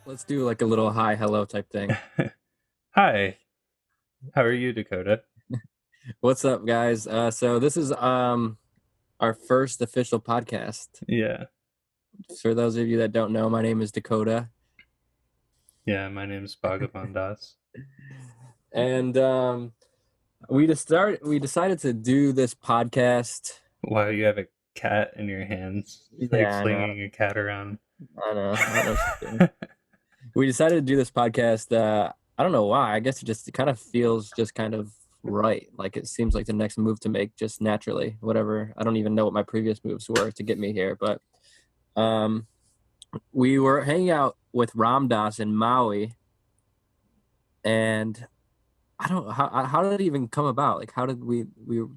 Let's do like a little hi, hello type thing. Hi, how are you, Dakota? What's up, guys? So this is our first official podcast. Yeah, For those of you that don't know, my name is Dakota, yeah, my name's Bhagavan Das. and we decided to do this podcast. Wow, you have a cat in your hands, like Yeah, slinging a cat around. I know, I don't know what she's doing. We decided to do this podcast. I don't know why. I guess it kind of feels just kind of right. Like it seems like the next move to make just naturally. Whatever. I don't even know what my previous moves were to get me here, but um. we were hanging out with Ram Dass in Maui, and I don't how did it even come about? Like, how did we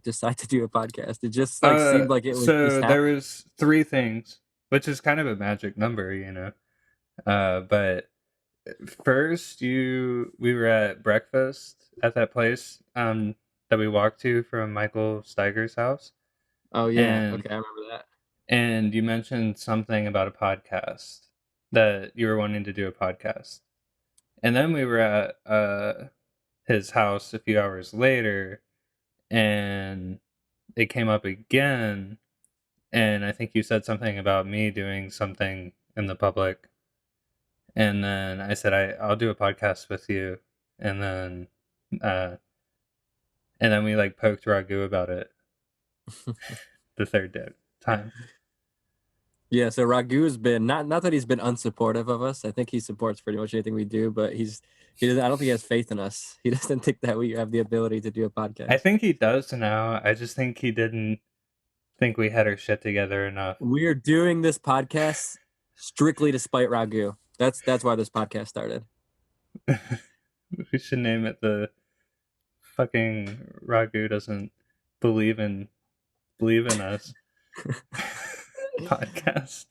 decide to do a podcast? It just like seemed like it was just So there happening. was three things, which is kind of a magic number, But first, we were at breakfast at that place that we walked to from Michael Steiger's house, Oh yeah, and okay, I remember that. and you mentioned something about a podcast that you were wanting to do a podcast. And then we were at his house a few hours later, and it came up again. And I think you said something about me doing something in the public. And then I said I'll do a podcast with you. And then uh, we like poked Ragu about it the time. Yeah, so Ragu's been not that he's been unsupportive of us. I think he supports pretty much anything we do, but he doesn't. I don't think he has faith in us. He doesn't think that we have the ability to do a I podcast. think he does now. I just think he didn't think we had our shit together enough. We're doing this podcast strictly to spite Ragu. That's why this podcast started. We should name it the fucking Ragu doesn't believe in us podcast.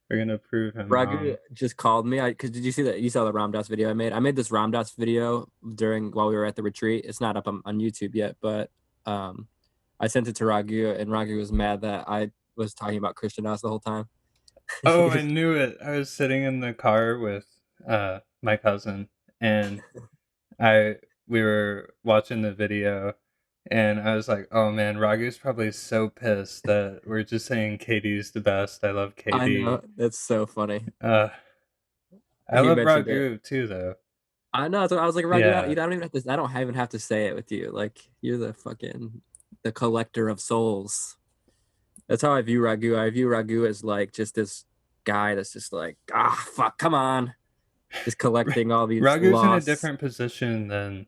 We're gonna prove him Ragu wrong. just called me. Because did you see that? You saw the Ram Dass video I made. I made this Ram Dass video while we were at the retreat. It's not up on YouTube yet, but I sent it to Ragu, and Ragu was mad that I was talking about Christian Dass the whole time. Oh, I knew it. I was sitting in the car with my cousin, and we were watching the video, and I was like, "Oh man, Ragu's probably so pissed that we're just saying Katie's the best. I love I Katie." know, that's so funny. I He love mentioned it. Ragu too, though. I know. So I was like, Ragu, Yeah, you don't even have to. I don't even have to say it with you. Like you're the collector of souls. That's how I view Ragu. I view Ragu as like just this guy that's just like, fuck, come on, just collecting all these Ragu's in a lost. different position than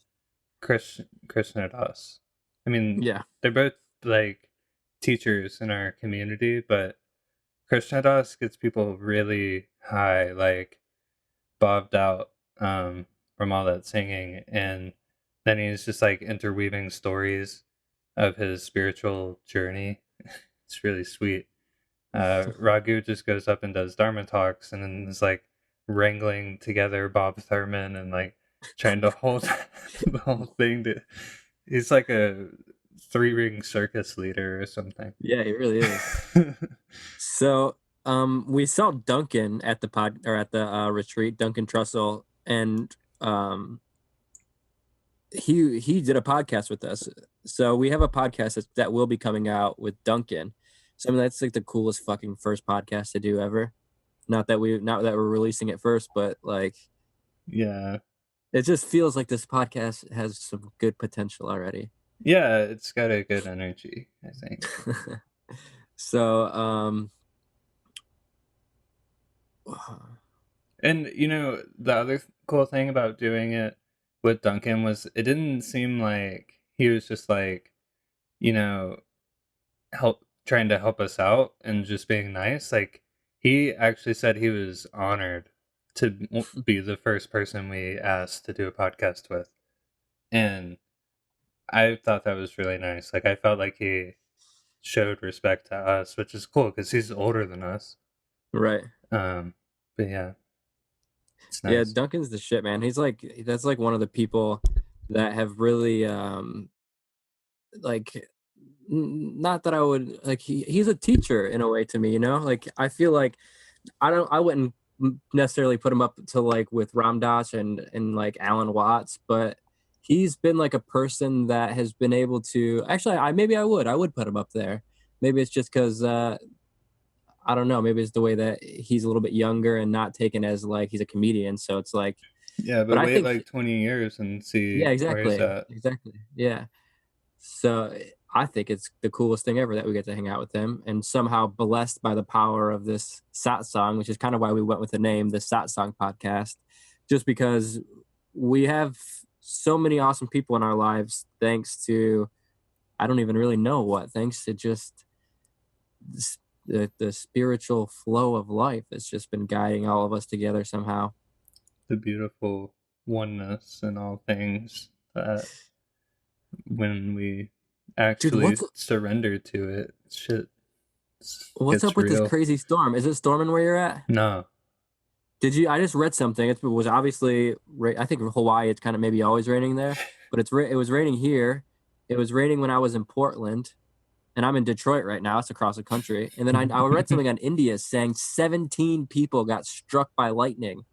Krishna Das. I mean, Yeah, they're both like teachers in our community, but Krishna Das gets people really high, like bobbed out from all that singing, and then he's just like interweaving stories of his spiritual journey. It's really sweet. Ragu just goes up and does Dharma talks, and then is like wrangling together Bob Thurman and like trying to hold the whole thing. He's like a 3-ring circus leader or something. yeah, he really is. So, we saw Duncan at the retreat, Duncan Trussell, and he did a podcast with us. So we have a podcast that will be coming out with Duncan. So I mean, that's like the coolest fucking first podcast to do ever. Not that we're releasing it first, but like Yeah. it just feels like this podcast has some good potential already. Yeah, it's got a good energy, I think. So And the other cool thing about doing it with Duncan was it didn't seem like he was just like, help trying to help us out and just being nice. Like he actually said he was honored to be the first person we asked to do a podcast with. And I thought that was really nice. Like I felt like he showed respect to us, which is cool because he's older than us. right. But yeah, it's Yeah, nice. Duncan's the shit, man. That's like one of the people that have really like not that I would like he's a teacher in a way to me, you know? Like I feel like I wouldn't necessarily put him up to like with Ram Dass and like Alan Watts, but he's been like a person that has been able to actually, I would put him up there. Maybe it's just because I don't know, maybe it's the way that he's a little bit younger and not taken as like he's a comedian, so it's like, Yeah, but but I wait think like 20 years and see yeah, where he's at. exactly, yeah. So I think it's the coolest thing ever that we get to hang out with him, and somehow blessed by the power of this satsang, which is kind of why we went with the name, the Satsang Podcast, just because we have so many awesome people in our lives, thanks to, I don't even really know what, thanks to just the spiritual flow of life. It's just been guiding all of us together somehow. The beautiful oneness in all things that when we actually surrender to it, shit What's up with real. this crazy storm? Is it storming where you're at? No. Did you? I just read something. It was obviously, I think Hawaii, it's kind of maybe always raining there, but it was raining here. It was raining when I was in Portland, and I'm in Detroit right now. It's across the country. And then I read something on India saying 17 people got struck by lightning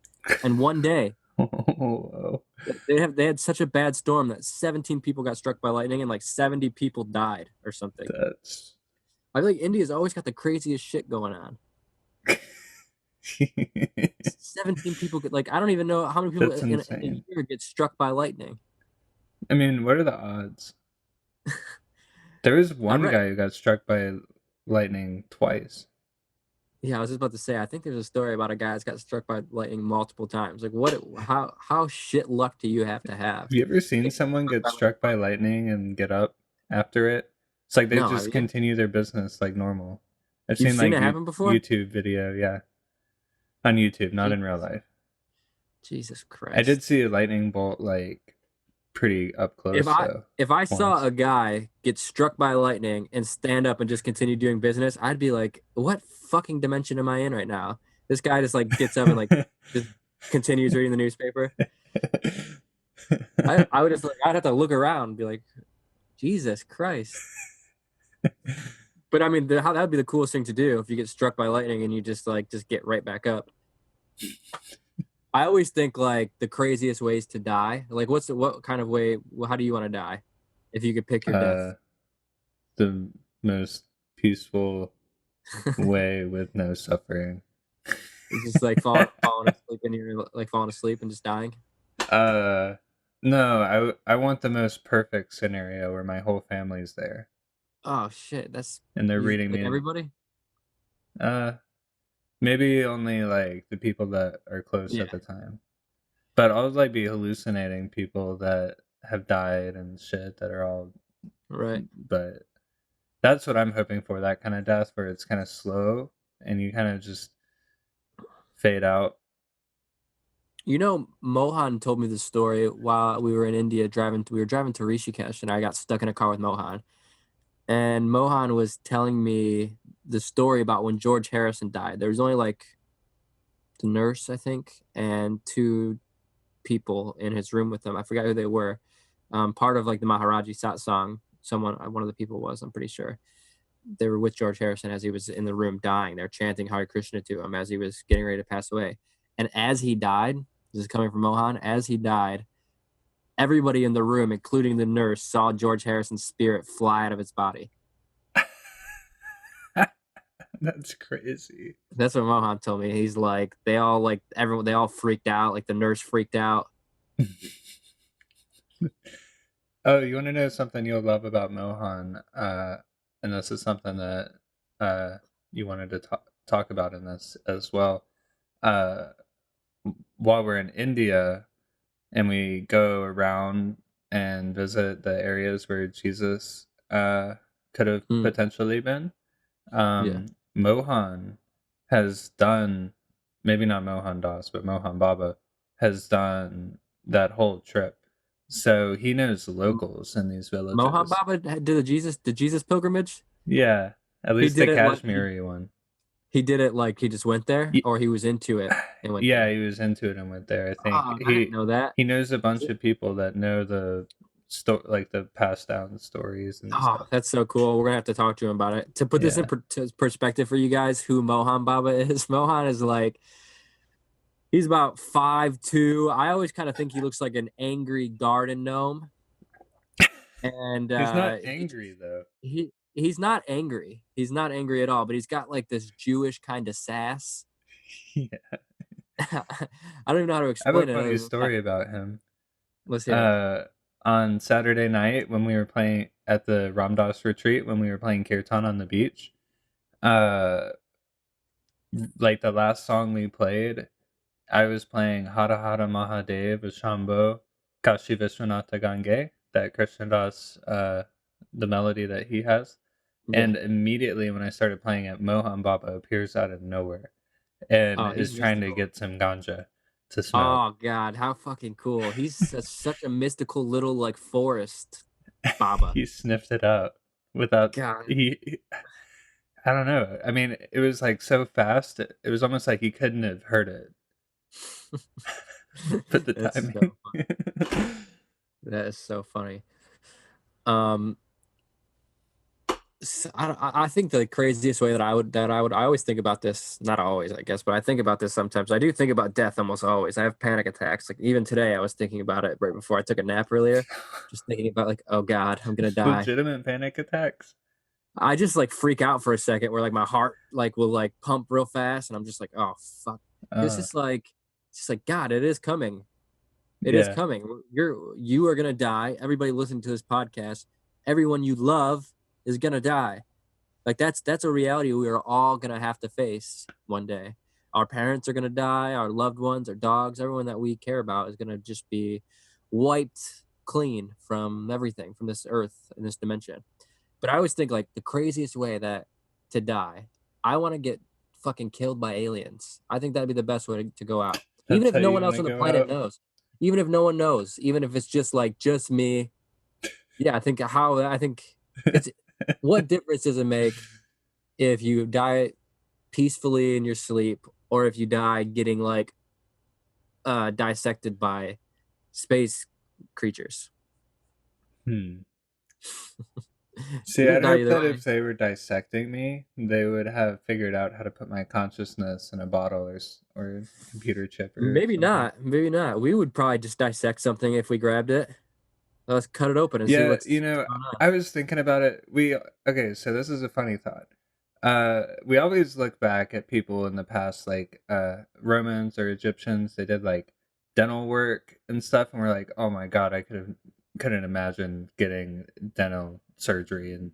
in one day. Oh, They had such a bad storm that 17 people got struck by lightning and like 70 people died or something. I feel like India's always got the craziest shit going on. 17 people get, like, I don't even know how many people in a year get struck by lightning. I mean, what are the odds? There was one guy who got struck by lightning twice. Yeah, I was just about to say, I think there's a story about a guy that's got struck by lightning multiple times. Like, what? How shit luck do you have to have? Have you ever seen someone get struck by lightning and get up after it? It's like they just continue their business like normal. I've seen like it happen before? YouTube video, yeah, on YouTube, not in real life. Jesus Christ! I did see a lightning bolt like pretty up close. If I saw a guy get struck by lightning and stand up and just continue doing business, I'd be like, what fucking dimension am I in right now? This guy just like gets up and like just continues reading the newspaper. I would just like, I'd have to look around and be like, Jesus Christ. But I mean, that would be the coolest thing to do if you get struck by lightning and you just get right back up. I always think like the craziest ways to die. Like, what kind of way? How do you want to die? If you could pick your death, the most peaceful way with no suffering. It's just like falling asleep and you're like falling asleep and just dying. No, I want the most perfect scenario where my whole family's there. Oh shit, and they're reading like me. Everybody? Maybe only like the people that are close at the time. But I'll like be hallucinating people that have died and shit that are all right. But that's what I'm hoping for, that kind of death where it's kind of slow and you kind of just fade out. You know, Mohan told me the story while we were in India we were driving to Rishikesh, and I got stuck in a car with Mohan. And Mohan was telling me the story about when George Harrison died. There was only like the nurse, I think, and two people in his room with him. I forgot who they were. Part of like the Maharaji Satsang, one of the people was, I'm pretty sure. They were with George Harrison as he was in the room dying. They're chanting Hare Krishna to him as he was getting ready to pass away. And as he died, this is coming from Mohan, as he died, everybody in the room, including the nurse, saw George Harrison's spirit fly out of his body. That's crazy. That's what Mohan told me. He's like, they all freaked out. Like the nurse freaked out. Oh, you want to know something you'll love about Mohan? And this is something that you wanted to talk about in this as well. While we're in India and we go around and visit the areas where Jesus could have potentially been, Mohan has done, maybe not Mohan Das, but Mohan Baba has done that whole trip. So he knows locals in these villages. Mohan Baba did the Jesus pilgrimage? Yeah, at least the Kashmiri one. He did it like he just went there, or he was into it and went there? He was into it and went there. I think I didn't know that. He knows a bunch of people that know the like the passed down stories and stuff. That's so cool. We're gonna have to talk to him about it. To put this in perspective for you guys, who Mohan Baba is. Mohan is like He's about 5'2". I always kind of think he looks like an angry garden gnome. And He's not angry though. he's not angry. He's not angry at all, but he's got like this Jewish kind of sass. Yeah. I don't even know how to I have a explain it. funny story about him. Let's hear it. On Saturday night when we were playing at the Ramdas retreat, when we were playing kirtan on the beach, like the last song we played, I was playing Hara Hara Mahadev Shambho Kashi Vishwanatha Gange, that Krishnadas, the melody that he has. Yeah. And immediately when I started playing it, Mohan Baba appears out of nowhere and is trying to get some ganja to smoke. Oh God, how fucking cool! He's such a mystical little like forest Baba. He sniffed it out without God. I don't know. I mean, it was like so fast. It was almost like he couldn't have heard it. But the timing. That is so funny. So I think the craziest way that I always think about this, not always, I guess, but I think about this sometimes. I do think about death almost always. I have panic attacks. Like even today, I was thinking about it right before I took a nap earlier. Just thinking about like, oh God, I'm gonna die. Legitimate panic attacks. I just like freak out for a second, where like my heart like will like pump real fast, and I'm just like, oh fuck. It's just like God, it is coming. It is coming. You are gonna die. Everybody listening to this podcast, everyone you love is gonna die. Like that's a reality we are all gonna have to face one day. Our parents are gonna die, our loved ones, our dogs, everyone that we care about is gonna just be wiped clean from everything, from this earth and this dimension. But I always think like the craziest way that to die, I want to get fucking killed by aliens. I think that'd be the best way to go out. Even if no one else on the planet knows. Even if no one knows. Even if it's just like just me. Yeah, I think it's what difference does it make if you die peacefully in your sleep or if you die getting like dissected by space creatures? See, I'd hope that if they were dissecting me, they would have figured out how to put my consciousness in a bottle or a computer chip. Or maybe not. Maybe not. We would probably just dissect something if we grabbed it. Let's cut it open and see what's going on. I was thinking about it. Okay, so this is a funny thought. We always look back at people in the past, like Romans or Egyptians. They did like dental work and stuff, and we're like, oh my God, I couldn't imagine getting dental surgery and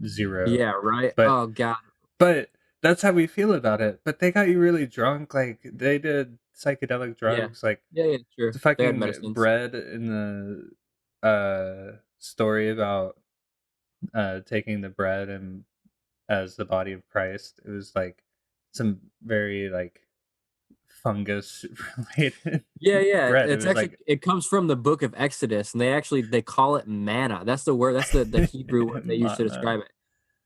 zero. Yeah, right. But, oh God. But that's how we feel about it. But they got you really drunk. Like they did psychedelic drugs. Yeah. Like true. The fucking bread in the story about taking the bread and as the body of Christ. It was like some very like fungus related. Yeah. Bread. It's actually like, it comes from the book of Exodus, and they call it manna. That's the word. That's the Hebrew word they use to describe it.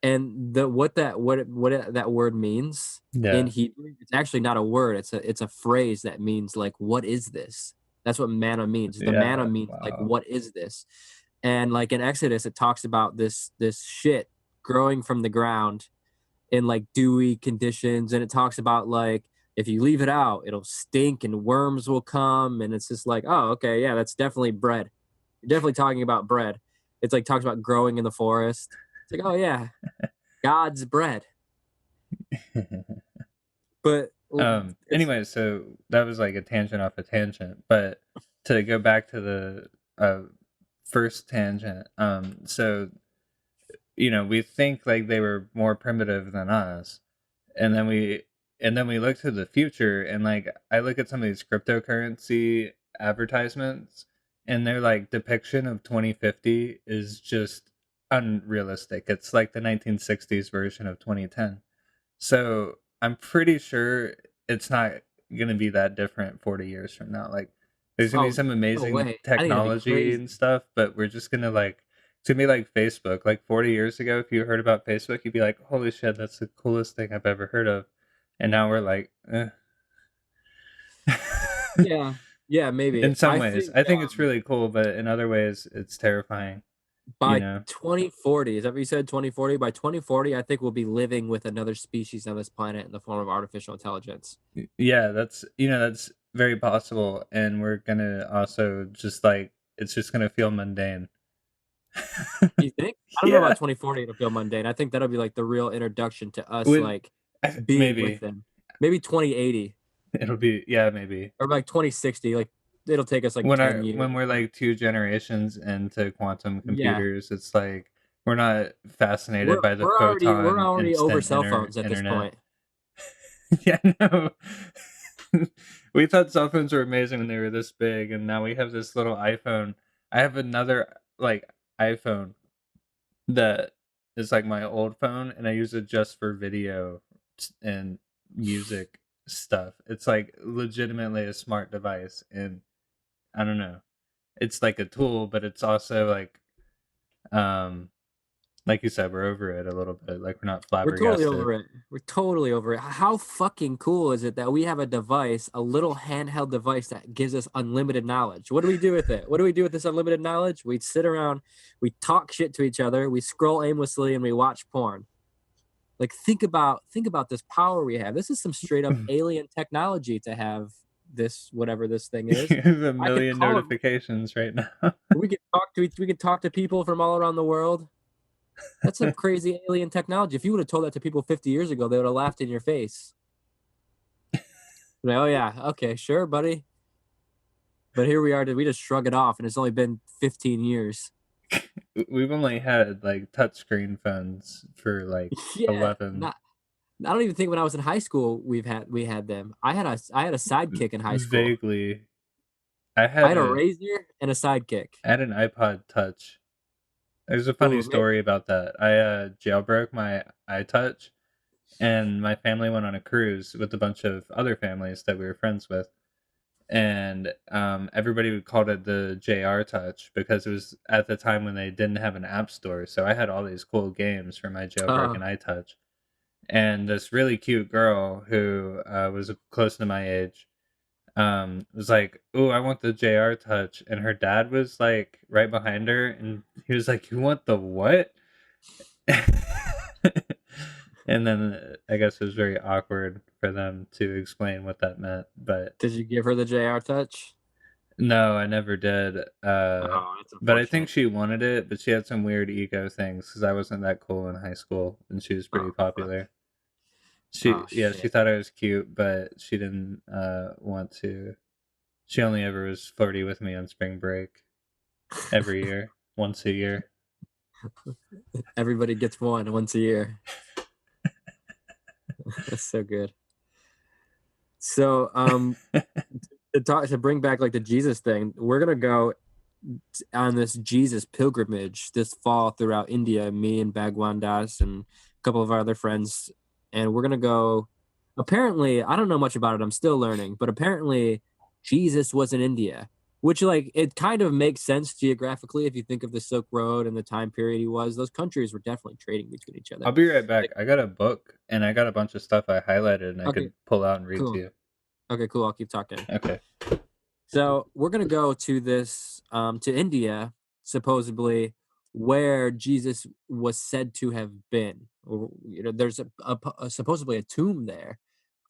And what that word means in Hebrew, it's actually not a word. It's a phrase that means like, what is this? That's what manna means. The manna means like, what is this? And like in Exodus, it talks about this shit growing from the ground in like dewy conditions, and it talks about like if you leave it out, it'll stink and worms will come, and it's just like, oh, okay, yeah, that's definitely bread. You're definitely talking about bread. It's like talks about growing in the forest. It's like, oh yeah, God's bread. But anyway, so that was like a tangent off a tangent. But to go back to the first tangent, so we think like they were more primitive than us, and then we look to the future, and like I look at some of these cryptocurrency advertisements, and their like depiction of 2050 is just unrealistic. It's like the 1960s version of 2010. So I'm pretty sure it's not going to be that different 40 years from now. Like there's going to be some amazing technology and stuff, but we're just going to like, it's going to be like Facebook. Like 40 years ago, if you heard about Facebook, you'd be like, holy shit, that's the coolest thing I've ever heard of. And now we're like, yeah, maybe. In some ways, I think it's really cool, but in other ways, it's terrifying. By 2040, is that what you said? 2040? By 2040, I think we'll be living with another species on this planet in the form of artificial intelligence. Yeah, that's very possible, and we're gonna also just like it's just gonna feel mundane. You think? I don't know Yeah, about 2040 to feel mundane. I think that'll be like the real introduction to us, with like being with maybe them. Maybe 2080 it'll be maybe or like 2060. Like it'll take us like 10 years. when we're like 2 generations into quantum Yeah, computers, it's like we're not fascinated by the we're photon already over instant cell phones at this internet. point. Yeah, no. We thought cell phones were amazing when they were this big, and now we have this little iPhone. I have another like iPhone that is like my old phone, and I use it just for video and music stuff. It's like legitimately a smart device, and I don't know. It's like a tool, but it's also um like you said, we're over it a little bit. Like we're not We're totally flabbergasted. over it. We're totally over it. How fucking cool is it that we have a device, a little handheld device that gives us unlimited knowledge? What do we do with it? What do we do with this unlimited knowledge? We sit around, we talk shit to each other, we scroll aimlessly, and we watch porn. Like think about this power we have. This is some straight up alien technology to have this whatever this thing is. You have a I could million call it. notifications right now. We could talk to people from all around the world. That's some crazy alien technology. If you would have told that to people 50 years ago, they would have laughed in your face. Like, oh yeah, okay, sure, buddy. But here we are. We just shrug it off, and it's only been 15 years. We've only had like touchscreen phones for like Yeah, 11. not. I don't even think when I was in high school we had them. I had a sidekick in high school. Vaguely, I had a Razor and a sidekick. I had an iPod Touch. There's a funny Ooh, story about that. I jailbroke my iTouch, and my family went on a cruise with a bunch of other families that we were friends with, and everybody called it the JR Touch because it was at the time when they didn't have an app store. So I had all these cool games for my jailbroken iTouch, and this really cute girl who was close to my age was like, "Oh, I want the JR Touch," and her dad was like right behind her, and he was like, "You want the what?" And then I guess it was very awkward for them to explain what that meant, but did you give her the JR Touch? no, I never did. Oh, that's But I think unfortunate. she wanted it, but she had some weird ego things because I wasn't that cool in high school, and she was pretty Oh fuck. popular. Oh She shit. thought I was cute, but she didn't want to. She only ever was flirty with me on spring break every year, once a year. Everybody gets one once a year. That's so good. So to bring back like the Jesus thing, we're gonna go on this Jesus pilgrimage this fall throughout India. Me and Bhagavan Das and a couple of our other friends, and we're gonna go. Apparently, I don't know much about it. I'm still learning, but apparently, Jesus was in India, which like it kind of makes sense geographically if you think of the Silk Road and the time period he was. Those countries were definitely trading between each I'll other. be right back. Like, I got a book and I got a bunch of stuff I highlighted and I okay, could pull out and read to cool. you. Okay, cool. I'll keep talking. Okay. So we're gonna go to this to India, supposedly where Jesus was said to have been. Or there's supposedly a tomb there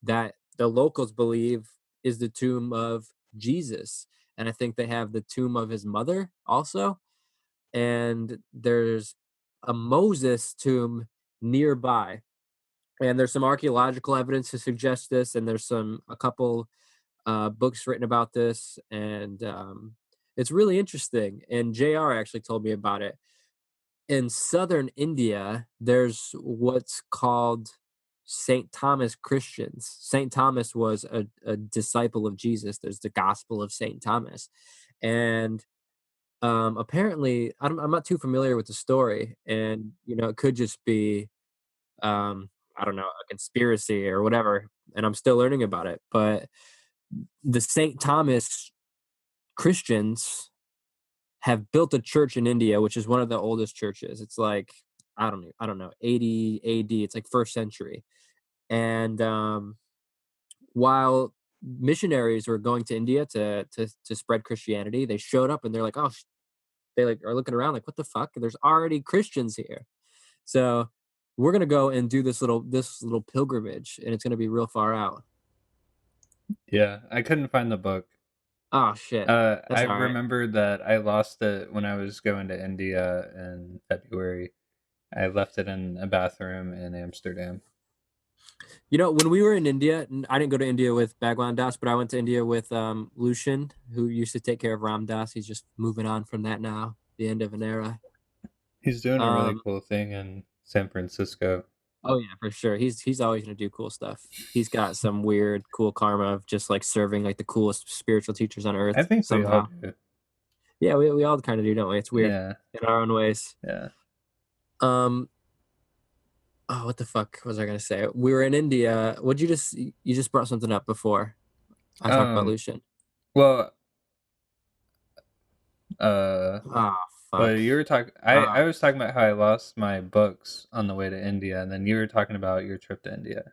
that the locals believe is the tomb of Jesus, and I think they have the tomb of his mother also. And there's a Moses tomb nearby, and there's some archaeological evidence to suggest this, and there's a couple books written about this, and it's really interesting. And JR actually told me about it. In southern India, there's what's called St. Thomas Christians. St. Thomas was a disciple of Jesus. There's the Gospel of St. Thomas. And apparently, I'm not too familiar with the story. And, it could just be, I don't know, a conspiracy or whatever. And I'm still learning about it. But the St. Thomas Christians have built a church in India, which is one of the oldest churches. It's like I don't know, 80 AD. It's like first century. And while missionaries were going to India to spread Christianity, they showed up and they're like, oh, they like are looking around like, what the fuck? There's already Christians here. So we're gonna go and do this little pilgrimage, and it's gonna be real far out. Yeah, I couldn't find the book. Oh shit. I That's all right. remember that I lost it when I was going to India in February. I left it in a bathroom in Amsterdam. You know, when we were in India, I didn't go to India with Bhagwan Das, but I went to India with Lucian, who used to take care of Ram Das. He's just moving on from that now, the end of an era. He's doing a really Um, cool thing in San Francisco. oh yeah, for sure. He's always gonna do cool stuff. He's got some weird, cool karma of just like serving like the coolest spiritual teachers on I earth think we all somehow. do. Yeah, we all kind of do, don't we? It's weird Yeah, in our own ways. yeah. Um, oh, what the fuck was I gonna say? We were in India. What'd you just brought something up before I talked about Um, Lucian? well, uh, Oh well, fuck. you were talking. Uh, I was talking about how I lost my books on the way to India, and then you were talking about your trip to India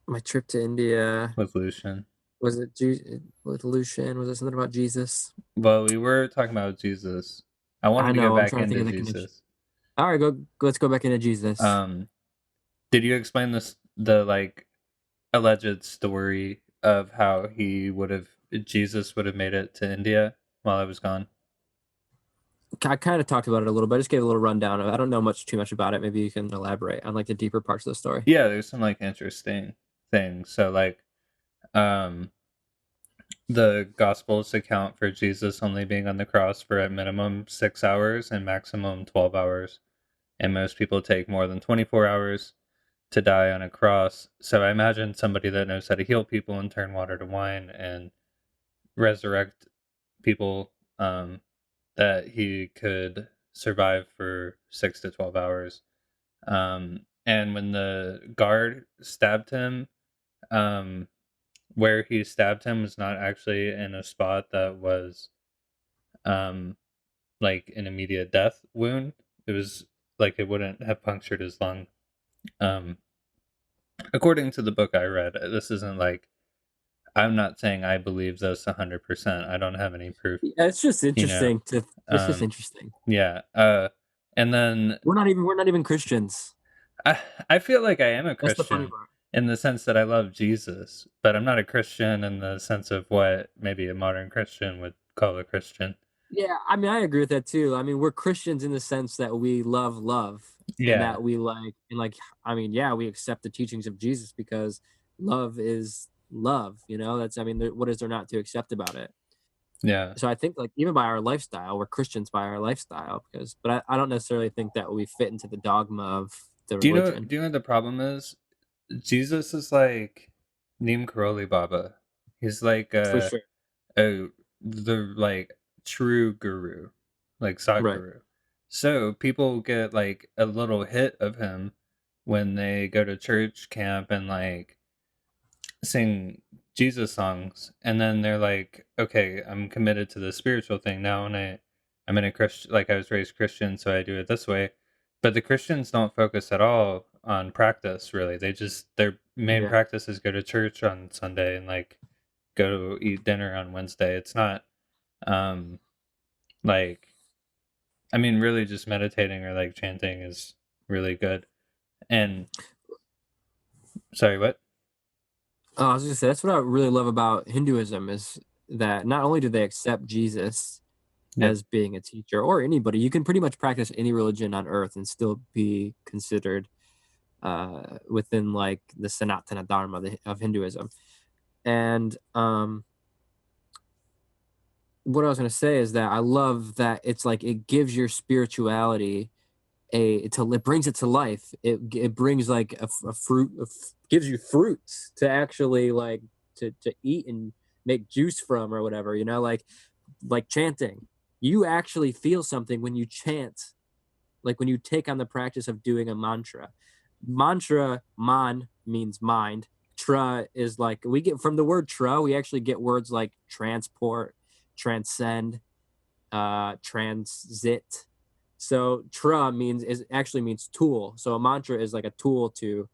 my trip to India, with Lucian. was it with Lucian? Was it something about Jesus? Well, we were talking about Jesus. I I wanted to go know. I'm back trying to think into of the connection. Jesus. All right, go. Let's go back into Jesus. Um, did you explain the like alleged story of how Jesus would have made it to India while I was gone? I kind of talked about it a little bit. I just gave a little rundown of it. I don't know too much about it. Maybe you can elaborate on like the deeper parts of the story. Yeah, there's some like interesting things. So like, um, the Gospels account for Jesus only being on the cross for at minimum 6 hours and maximum 12 hours, and most people take more than 24 hours to die on a cross. So I imagine somebody that knows how to heal people and turn water to wine and resurrect people, that he could survive for 6 to 12 hours. And when the guard stabbed him, um, where he stabbed him was not actually in a spot that was um, like an immediate death wound. It was like it wouldn't have punctured his lung. Um, According to the book I read, this isn't like I'm not saying I believe this 100%. I don't have any proof, Yeah, it's just you know. interesting to. It's just interesting. Yeah. And then We're not even Christians. I I feel like I am a That's the funny Christian part. in the sense that I love Jesus, but I'm not a Christian in the sense of what maybe a modern Christian would call a Christian. Yeah, I mean, I agree with that too. I mean, we're Christians in the sense that we love, and Yeah. that we like. I mean, yeah, we accept the teachings of Jesus because love is love. You know, that's. I mean, what is there not to accept about it? Yeah. So I think like even by our lifestyle, we're Christians by our lifestyle but I don't necessarily think that we fit into the dogma of the religion. Do you know what the problem is? Jesus is like Neem Karoli Baba. He's like For sure. the like true guru, like Right. Sadhguru. So people get like a little hit of him when they go to church camp and like sing Jesus songs, and then they're like, okay, I'm committed to the spiritual thing now, and I'm in a Christian, like I was raised Christian, so I do it this way. But the Christians don't focus at all on practice, really. They just their main Yeah. practice is go to church on Sunday and like go eat dinner on Wednesday. It's not um like I mean really just meditating or like chanting is really good. And sorry, what? Oh, I was gonna say that's what I really love about Hinduism is that not only do they accept Jesus Yep. as being a teacher or anybody, you can pretty much practice any religion on earth and still be considered within like the Sanatana Dharma of Hinduism. And what I was going to say is that I love that it's like it gives your spirituality it brings it to life. It brings like a fruit gives you fruits to actually like to eat and make juice from or whatever, you know, like chanting. You actually feel something when you chant, like when you take on the practice of doing a mantra. Man means mind. Tra is like we get from the word tra, we actually get words like transport, transcend, transit. So tra actually means tool. So a mantra is like a tool to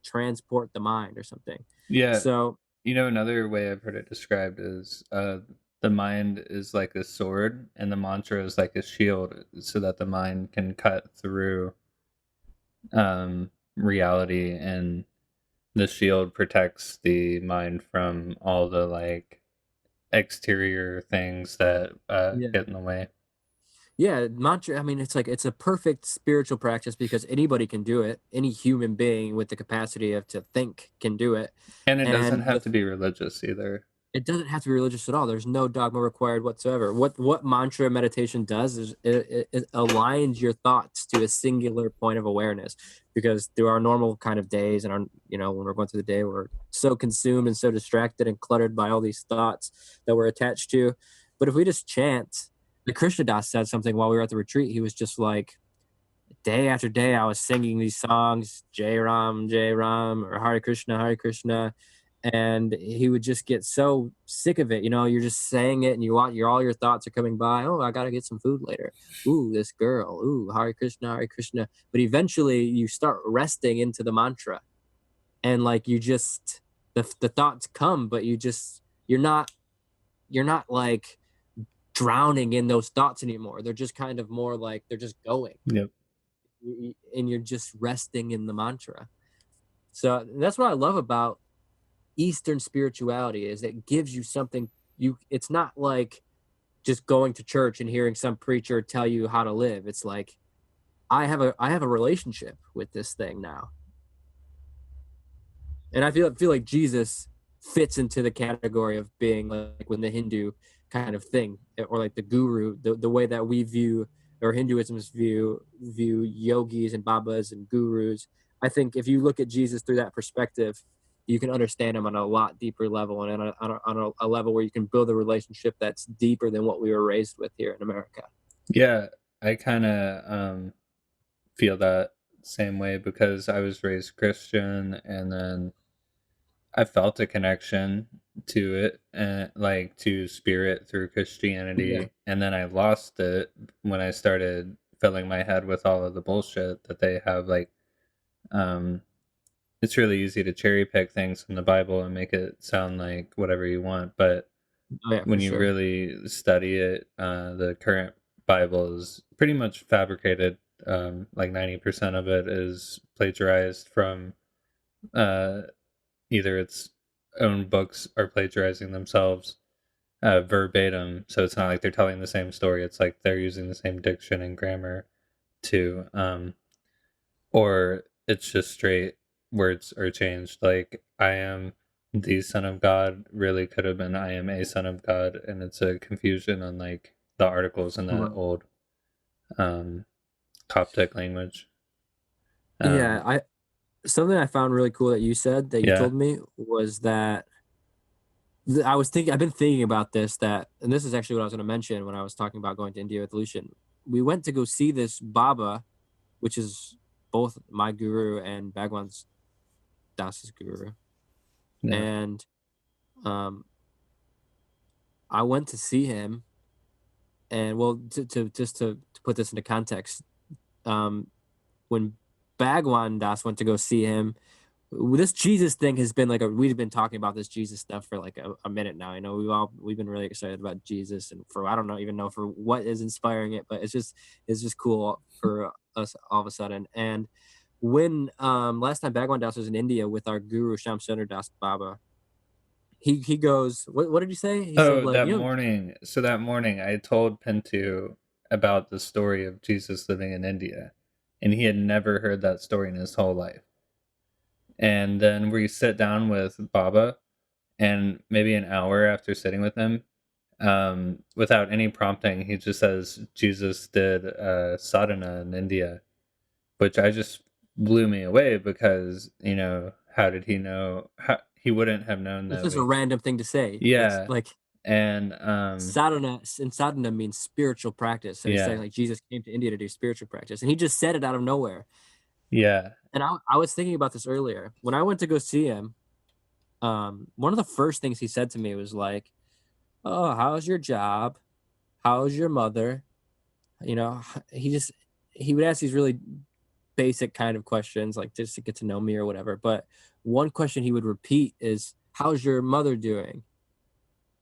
transport the mind or something. Yeah. So You know, another way I've heard it described is the mind is like a sword and the mantra is like a shield so that the mind can cut through reality and the shield protects the mind from all the like exterior things that Yeah. get in the way. Yeah, mantra, I mean, it's like it's a perfect spiritual practice because anybody can do it. Any human being with the capacity of to think can do it. And it doesn't And have to be religious either. it doesn't have to be religious at all. There's no dogma required whatsoever. What mantra meditation does is it aligns your thoughts to a singular point of awareness, because through our normal kind of days and our, when we're going through the day, we're so consumed and so distracted and cluttered by all these thoughts that we're attached to. But if we just chant, the Krishna Das said something while we were at the retreat. He was just like, day after day, I was singing these songs, Jai Ram, or Hare Krishna, and he would just get so sick of it. You're just saying it, and all your thoughts are coming by. Oh, I gotta get some food later. Ooh, this girl. Ooh, Hare Krishna. But eventually, you start resting into the mantra, and like you just the thoughts come, but you're not like drowning in those thoughts anymore. They're just kind of more like they're just going. Yep. And you're just resting in the mantra. So that's what I love about Eastern spirituality, is it gives you something. It's not like just going to church and hearing some preacher tell you how to live. It's like I have a relationship with this thing now, and I feel like Jesus fits into the category of being like when the Hindu kind of thing, or like the guru, the way that we view, or Hinduism's view yogis and babas and gurus. I think if you look at Jesus through that perspective, you can understand him on a lot deeper level, and on a level where you can build a relationship that's deeper than what we were raised with here in America. Yeah, I kind of feel that same way because I was raised Christian, and then I felt a connection to it, and like to spirit through Christianity, Yeah. and then I lost it when I started filling my head with all of the bullshit that they have. Like, it's really easy to cherry pick things from the Bible and make it sound like whatever you want, but Oh, yeah, when for you sure. really study it, the current Bible is pretty much fabricated. Like 90% of it is plagiarized from either its own books are plagiarizing themselves verbatim. So it's not like they're telling the same story. It's like they're using the same diction and grammar too. Or it's just straight words are changed. Like I am the son of God really could have been I am a son of God, and it's a confusion on like the articles in that old Coptic language. Yeah, something I found really cool that you said, that you Yeah. told me, was that I've been thinking about this, and this is actually what I was going to mention when I was talking about going to India with Lucian. We went to go see this Baba, which is both my guru and Bhagavan Das's guru. Yeah. And I went to see him, and well, to put this into context, when Bhagavan Das went to go see him, this Jesus thing has been like we've been talking about this Jesus stuff for like a minute now. I know we've been really excited about Jesus, and I don't even know for what is inspiring it, but it's just cool for us all of a sudden. And when last time Bhagavan Das was in India with our guru Shyam Sundar Das Baba, he goes, what did he say? He said, like, that morning. So that morning, I told Pintu about the story of Jesus living in India, and he had never heard that story in his whole life. And then we sit down with Baba, and maybe an hour after sitting with him, without any prompting, he just says Jesus did sadhana in India, which I just blew me away because, how did he know? He wouldn't have known that. It's just a random thing to say. Yeah. It's like, and sadhana means spiritual practice. So he's saying like Jesus came to India to do spiritual practice, and he just said it out of nowhere. Yeah. And I was thinking about this earlier. When I went to go see him, one of the first things he said to me was like, "Oh, how's your job? How's your mother?" He would ask these really basic kind of questions, like just to get to know me or whatever. But one question he would repeat is, "How's your mother doing?"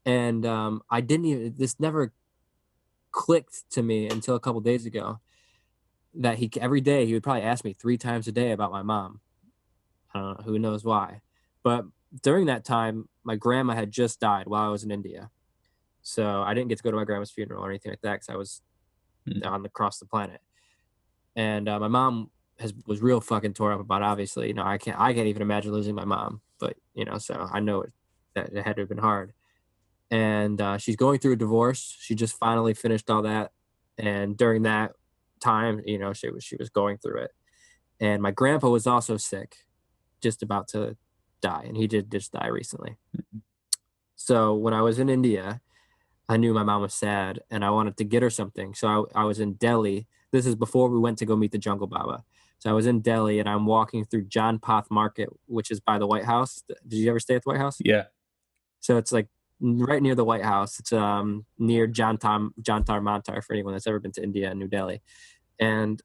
And this never clicked to me until a couple days ago, that every day he would probably ask me 3 times a day about my mom. I don't know, who knows why. But during that time, my grandma had just died while I was in India. So I didn't get to go to my grandma's funeral or anything like that because I was across the planet. And my mom was real fucking tore up about it, obviously. You know, I can't even imagine losing my mom. But, you know, so I know that it had to have been hard. And she's going through a divorce. She just finally finished all that. And during that time, you know, she was going through it. And my grandpa was also sick, just about to die. And he did just die recently. So when I was in India, I knew my mom was sad and I wanted to get her something. So I was in Delhi. This is before we went to go meet the Jungle Baba. So I was in Delhi and I'm walking through Janpath Market, which is by the White House. Did you ever stay at the White House? Yeah. So it's like right near the White House. It's near Jantar Mantar for anyone that's ever been to India and New Delhi. And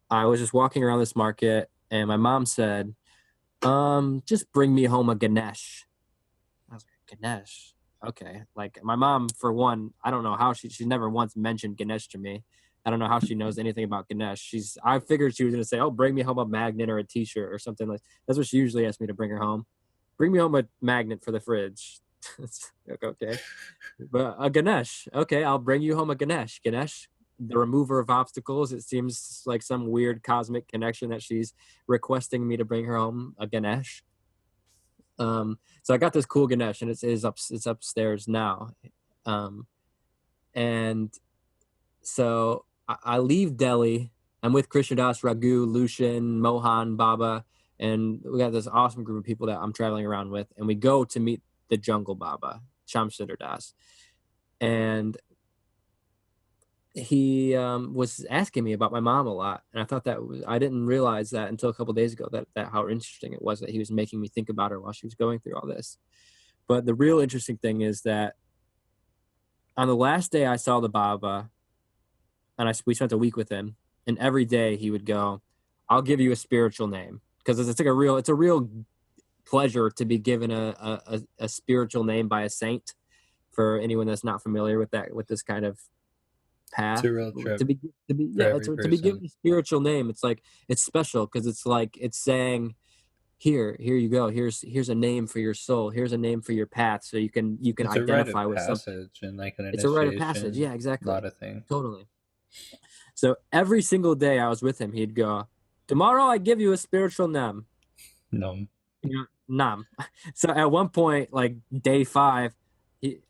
I was just walking around this market and my mom said, just bring me home a Ganesh. I was like, Ganesh? Okay. Like my mom, for one, I don't know how she never once mentioned Ganesh to me. I don't know how she knows anything about Ganesh. I figured she was going to say, oh, bring me home a magnet or a t-shirt or something like that's what she usually asks me to bring her home. Bring me home a magnet for the fridge. Okay. But a Ganesh. Okay. I'll bring you home a Ganesh. Ganesh, the remover of obstacles. It seems like some weird cosmic connection that she's requesting me to bring her home a Ganesh. So I got this cool Ganesh and it's upstairs now. And so I leave Delhi. I'm with Krishna Das, Raghu, Lucian, Mohan, Baba, and we got this awesome group of people that I'm traveling around with. And we go to meet the Jungle Baba, Shyam Sundar Das. And he was asking me about my mom a lot. And I thought I didn't realize that until a couple of days ago, that how interesting it was that he was making me think about her while she was going through all this. But the real interesting thing is that on the last day I saw the Baba, and we spent a week with him, and every day he would go, I'll give you a spiritual name. Because it's a real pleasure to be given a spiritual name by a saint, for anyone that's not familiar with this kind of path. It's a real trip. To be given a spiritual name, it's like, it's special because it's like, it's saying, here you go. Here's a name for your soul. Here's a name for your path. So you can identify with something. And like an it's a rite of passage. Yeah, exactly. A lot of things. Totally. So every single day I was with him, he'd go, tomorrow I give you a spiritual name. Nom. Nam. So at one point, like day 5,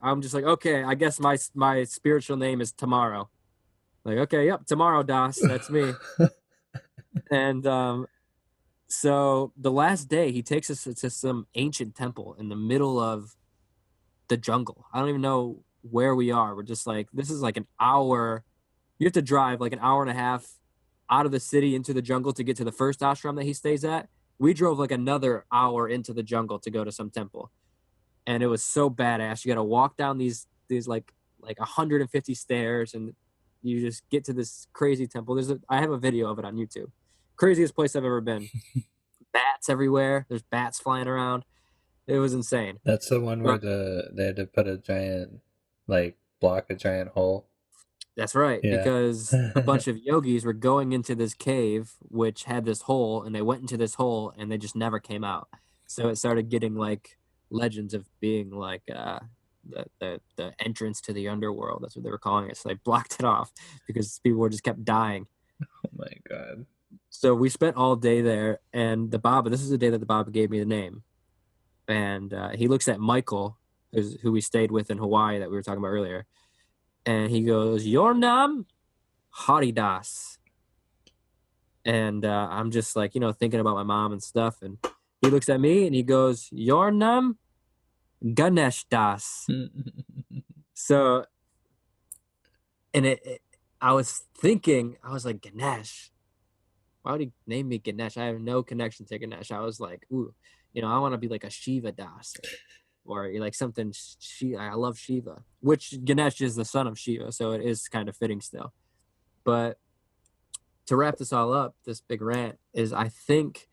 I'm just like, okay, I guess my spiritual name is tomorrow. Like, okay, yep, tomorrow, Das, that's me. And so the last day, he takes us to some ancient temple in the middle of the jungle. I don't even know where we are. We're just like, this is like an hour. You have to drive like an hour and a half out of the city into the jungle to get to the first ashram that he stays at. We drove like another hour into the jungle to go to some temple. And it was so badass. You got to walk down these like 150 stairs, and you just get to this crazy temple. I have a video of it on YouTube. Craziest place I've ever been. Bats everywhere. There's bats flying around. It was insane. That's the one where they had to put a giant, like, block a giant hole. That's right, yeah. Because a bunch of yogis were going into this cave, which had this hole, and they went into this hole, and they just never came out. So it started getting like legends of being like the entrance to the underworld. That's what they were calling it. So they blocked it off because people were just kept dying. Oh my God. So we spent all day there, and the Baba, this is the day that the Baba gave me the name. And he looks at Michael, who we stayed with in Hawaii that we were talking about earlier. And he goes, your name, Haridas. And I'm just like, thinking about my mom and stuff. And he looks at me and he goes, your name, Ganesh Das. So, and I was thinking, I was like, Ganesh. Why would he name me Ganesh? I have no connection to Ganesh. I was like, ooh, I want to be like a Shiva Das. Or like something, I love Shiva, which Ganesh is the son of Shiva, so it is kind of fitting still. But to wrap this all up, this big rant is, I think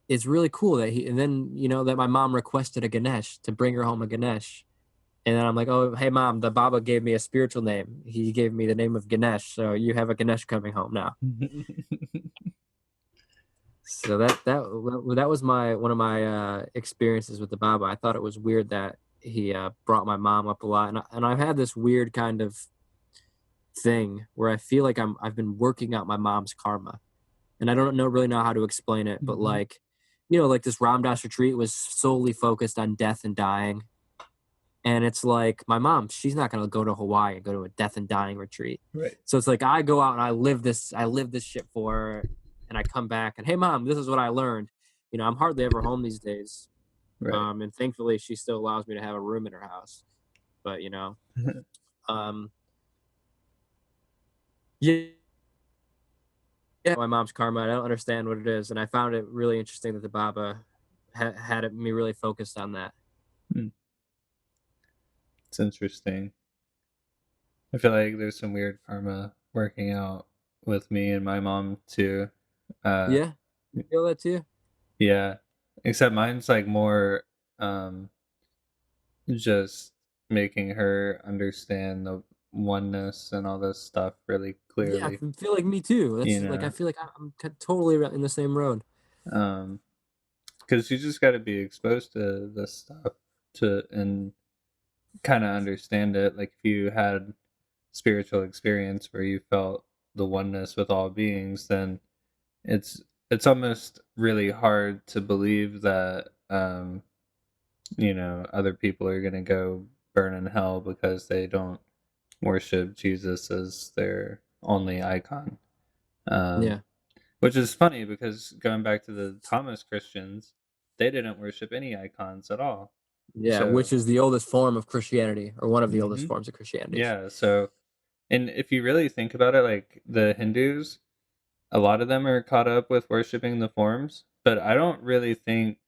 it's really cool that that my mom requested a Ganesh, to bring her home a Ganesh. And then I'm like, oh, hey, Mom, the Baba gave me a spiritual name. He gave me the name of Ganesh, so you have a Ganesh coming home now. So that was one of my experiences with the Baba. I thought it was weird that he brought my mom up a lot, and I've had this weird kind of thing where I feel like I've been working out my mom's karma, and I don't really know how to explain it, but like, like this Ram Dass retreat was solely focused on death and dying, and it's like my mom, she's not gonna go to Hawaii and go to a death and dying retreat, Right. so it's like I go out and I live this shit for her, and I come back and, hey mom, this is what I learned. I'm hardly ever home these days, Right. and thankfully she still allows me to have a room in her house, but yeah, my mom's karma. I don't understand what it is, and I found it really interesting that the Baba had me really focused on that. It's interesting. I feel like there's some weird karma working out with me and my mom too. Yeah, you feel that too? Yeah, except mine's like more just making her understand the oneness and all this stuff really Yeah, I clearly. feel like me too. That's like I feel like I'm totally in the same road. Because you just got to be exposed to this stuff and kind of understand it. Like if you had spiritual experience where you felt the oneness with all beings, then it's almost really hard to believe that other people are going to go burn in hell because they don't worship Jesus as their only icon. Yeah. Which is funny because going back to the Thomas Christians, they didn't worship any icons at all. Yeah, So, which is the oldest form of Christianity, or one of the oldest forms of Christianity. Yeah, so, and if you really think about it, like the Hindus, a lot of them are caught up with worshiping the forms, but I don't really think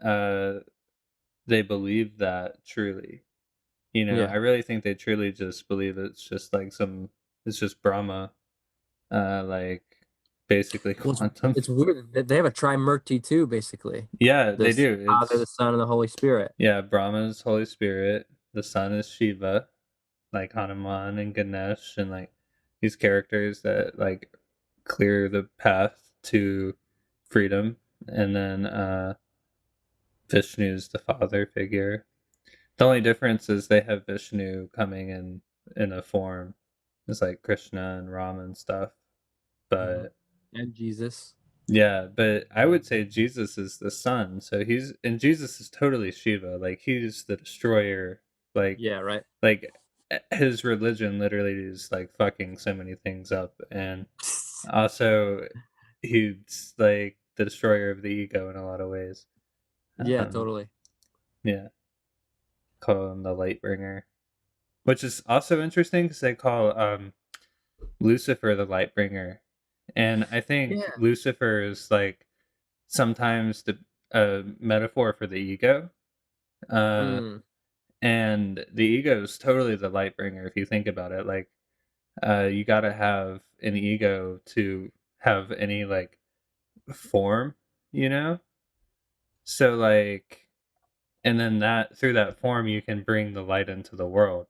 they believe that truly. I really think they truly just believe it's just like it's just Brahma, like basically quantum. It's weird that they have a trimurti too, basically. Yeah, they do. Father, the Son, and the Holy Spirit. Yeah, Brahma is Holy Spirit. The Son is Shiva, like Hanuman and Ganesh, and like these characters that like clear the path to freedom. And then Vishnu's the father figure. The only difference is they have Vishnu coming in a form. It's like Krishna and Rama and stuff. But and Jesus. Yeah, but I would say Jesus is the son. So Jesus is totally Shiva. Like he's the destroyer. Like Yeah, right. Like his religion literally is like fucking so many things up, and also he's like the destroyer of the ego in a lot of ways. Yeah, totally. Yeah, call him the lightbringer, which is also interesting because they call Lucifer the lightbringer, and I think Lucifer is like sometimes the metaphor for the ego. And the ego is totally the light bringer if you think about it. Like you got to have an ego to have any like form, so like, and then that through that form you can bring the light into the world.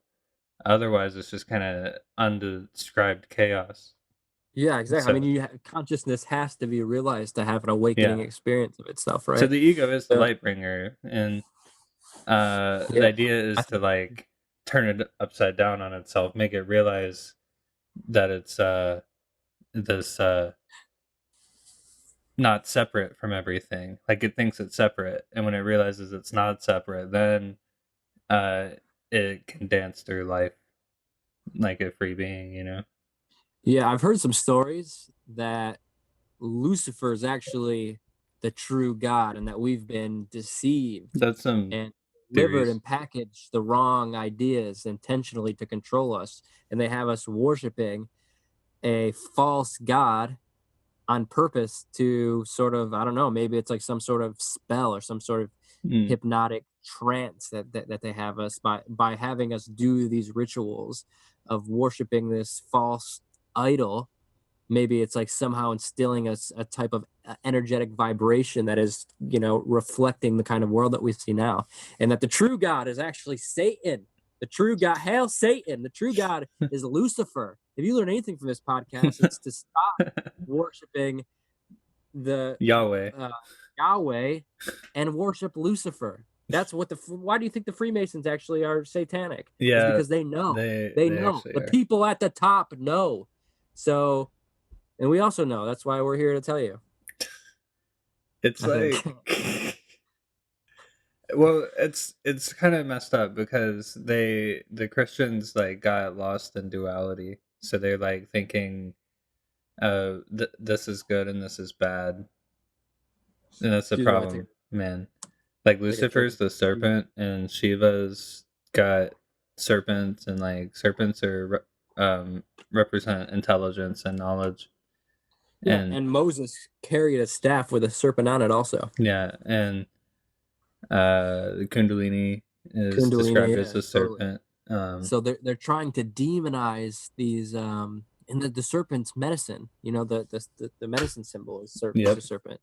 Otherwise it's just kind of undescribed chaos. Yeah, exactly. I mean, consciousness has to be realized to have an awakening experience of itself, right? So the ego is the light bringer, and the idea is to like turn it upside down on itself, make it realize that it's this not separate from everything. Like it thinks it's separate, and when it realizes it's not separate, then it can dance through life like a free being, Yeah, I've heard some stories that Lucifer is actually the true God, and that we've been deceived. That's some and delivered and packaged the wrong ideas intentionally to control us, and they have us worshiping a false god on purpose to sort of, I don't know, maybe it's like some sort of spell or some sort of hypnotic trance that they have us by having us do these rituals of worshiping this false idol. Maybe it's like somehow instilling us a type of energetic vibration that is, reflecting the kind of world that we see now. And that the true God is actually Satan. The true God, hail Satan. The true God is Lucifer. If you learn anything from this podcast, it's to stop worshiping the Yahweh. Yahweh and worship Lucifer. That's what why do you think the Freemasons actually are satanic? It's Yeah, because they know. they know. actually The are. people at the top know. So, and we also know. That's why we're here to tell you. It's like well, it's kind of messed up because the Christians like got lost in duality. So they're like thinking this is good and this is bad. And that's the Excuse me, I problem, man. Like Lucifer's the serpent and Shiva's got serpents, and like serpents are represent intelligence and knowledge. Yeah, and Moses carried a staff with a serpent on it also. Yeah, and the Kundalini is described as a serpent. Totally. So they're trying to demonize these and the serpent's medicine. You know, the medicine symbol is serpent. Yep. Is a serpent.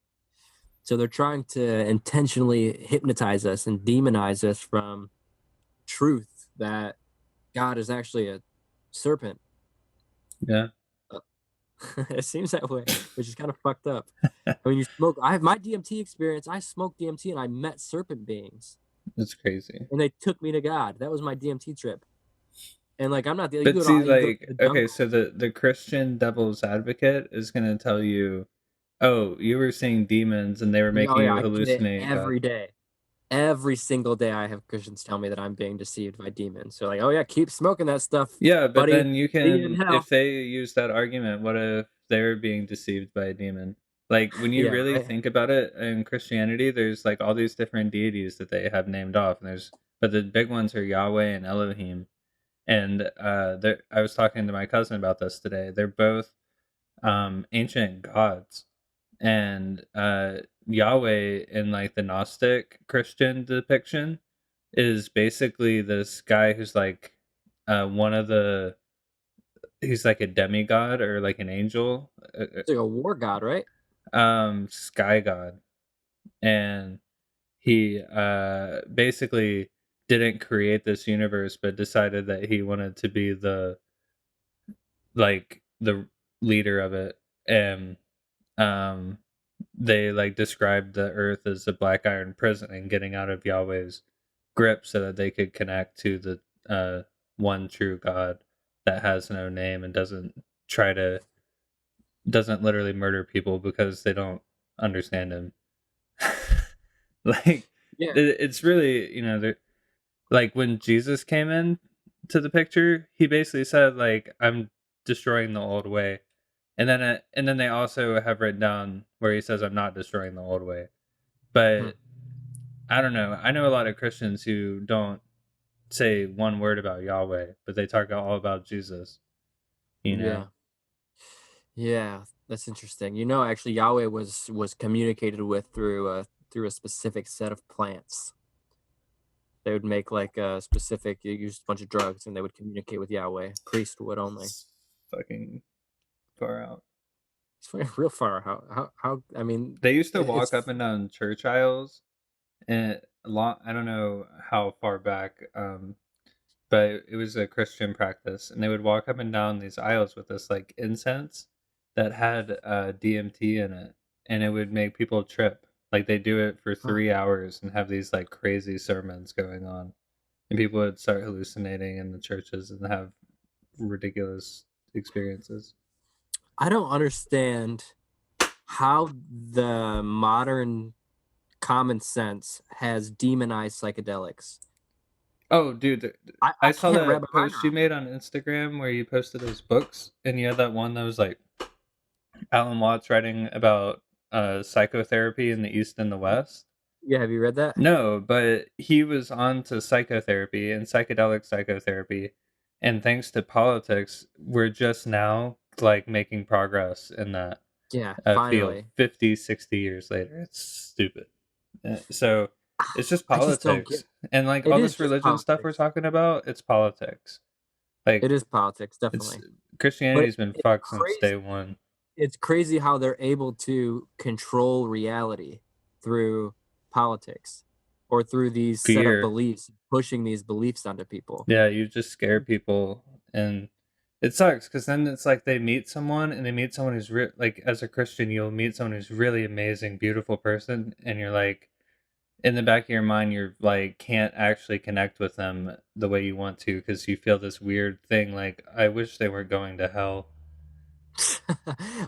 So they're trying to intentionally hypnotize us and demonize us from truth that God is actually a serpent. Yeah. It seems that way, which is kind of fucked up. When you smoke, I have my DMT experience. I smoked DMT and I met serpent beings. That's crazy. And they took me to God. That was my DMT trip. And like, I'm not the. But see, like, okay, so the Christian devil's advocate is going to tell you, oh, you were seeing demons and they were making you hallucinate. Every day. Every single day I have Christians tell me that I'm being deceived by demons. So like, oh yeah, keep smoking that stuff. Yeah, but buddy, then you can, if they use that argument, what if they're being deceived by a demon? Like when you really think about it, in Christianity, there's like all these different deities that they have named off, and but the big ones are Yahweh and Elohim. And I was talking to my cousin about this today. They're both ancient gods, and Yahweh in like the Gnostic Christian depiction is basically this guy who's like he's like a demigod or like an angel. It's like a war god, right? Sky god. And he basically didn't create this universe, but decided that he wanted to be the leader of it. And they like described the earth as a black iron prison and getting out of Yahweh's grip so that they could connect to the one true God that has no name and doesn't literally murder people because they don't understand him. Like, yeah. It's really, you know, like when Jesus came in to the picture, he basically said like, I'm destroying the old way. And then they also have written down where he says, I'm not destroying the old way. But I don't know. I know a lot of Christians who don't say one word about Yahweh, but they talk all about Jesus. You know? Yeah, that's interesting. You know, actually, Yahweh was communicated with through a specific set of plants. They would make like a specific, you use a bunch of drugs, and they would communicate with Yahweh. Priest would only. It's fucking far out. It's real far. How? I mean, they used to walk up and down church aisles, and I don't know how far back, but it was a Christian practice, and they would walk up and down these aisles with this like incense that had DMT in it, and it would make people trip. Like they do it for 3 hours and have these like crazy sermons going on, and people would start hallucinating in the churches and have ridiculous experiences. I don't understand how the modern common sense has demonized psychedelics. Oh, dude, I saw that post you made on Instagram where you posted those books, and you had that one that was like Alan Watts writing about psychotherapy in the East and the West. Yeah, have you read that? No, but he was on to psychotherapy and psychedelic psychotherapy, and thanks to politics, we're just now like making progress in that field 50, 60 years later. It's stupid. So it's just politics. And like all this religion stuff we're talking about, it's politics. Like it is politics, definitely. Christianity's been fucked since day one. It's crazy how they're able to control reality through politics or through these set of beliefs, pushing these beliefs onto people. Yeah, you just scare people, and It sucks because then it's like they meet someone and they meet someone who's like, as a Christian, you'll meet someone who's really amazing, beautiful person, and you're like, in the back of your mind, you're like, can't actually connect with them the way you want to because you feel this weird thing like, I wish they were going to hell.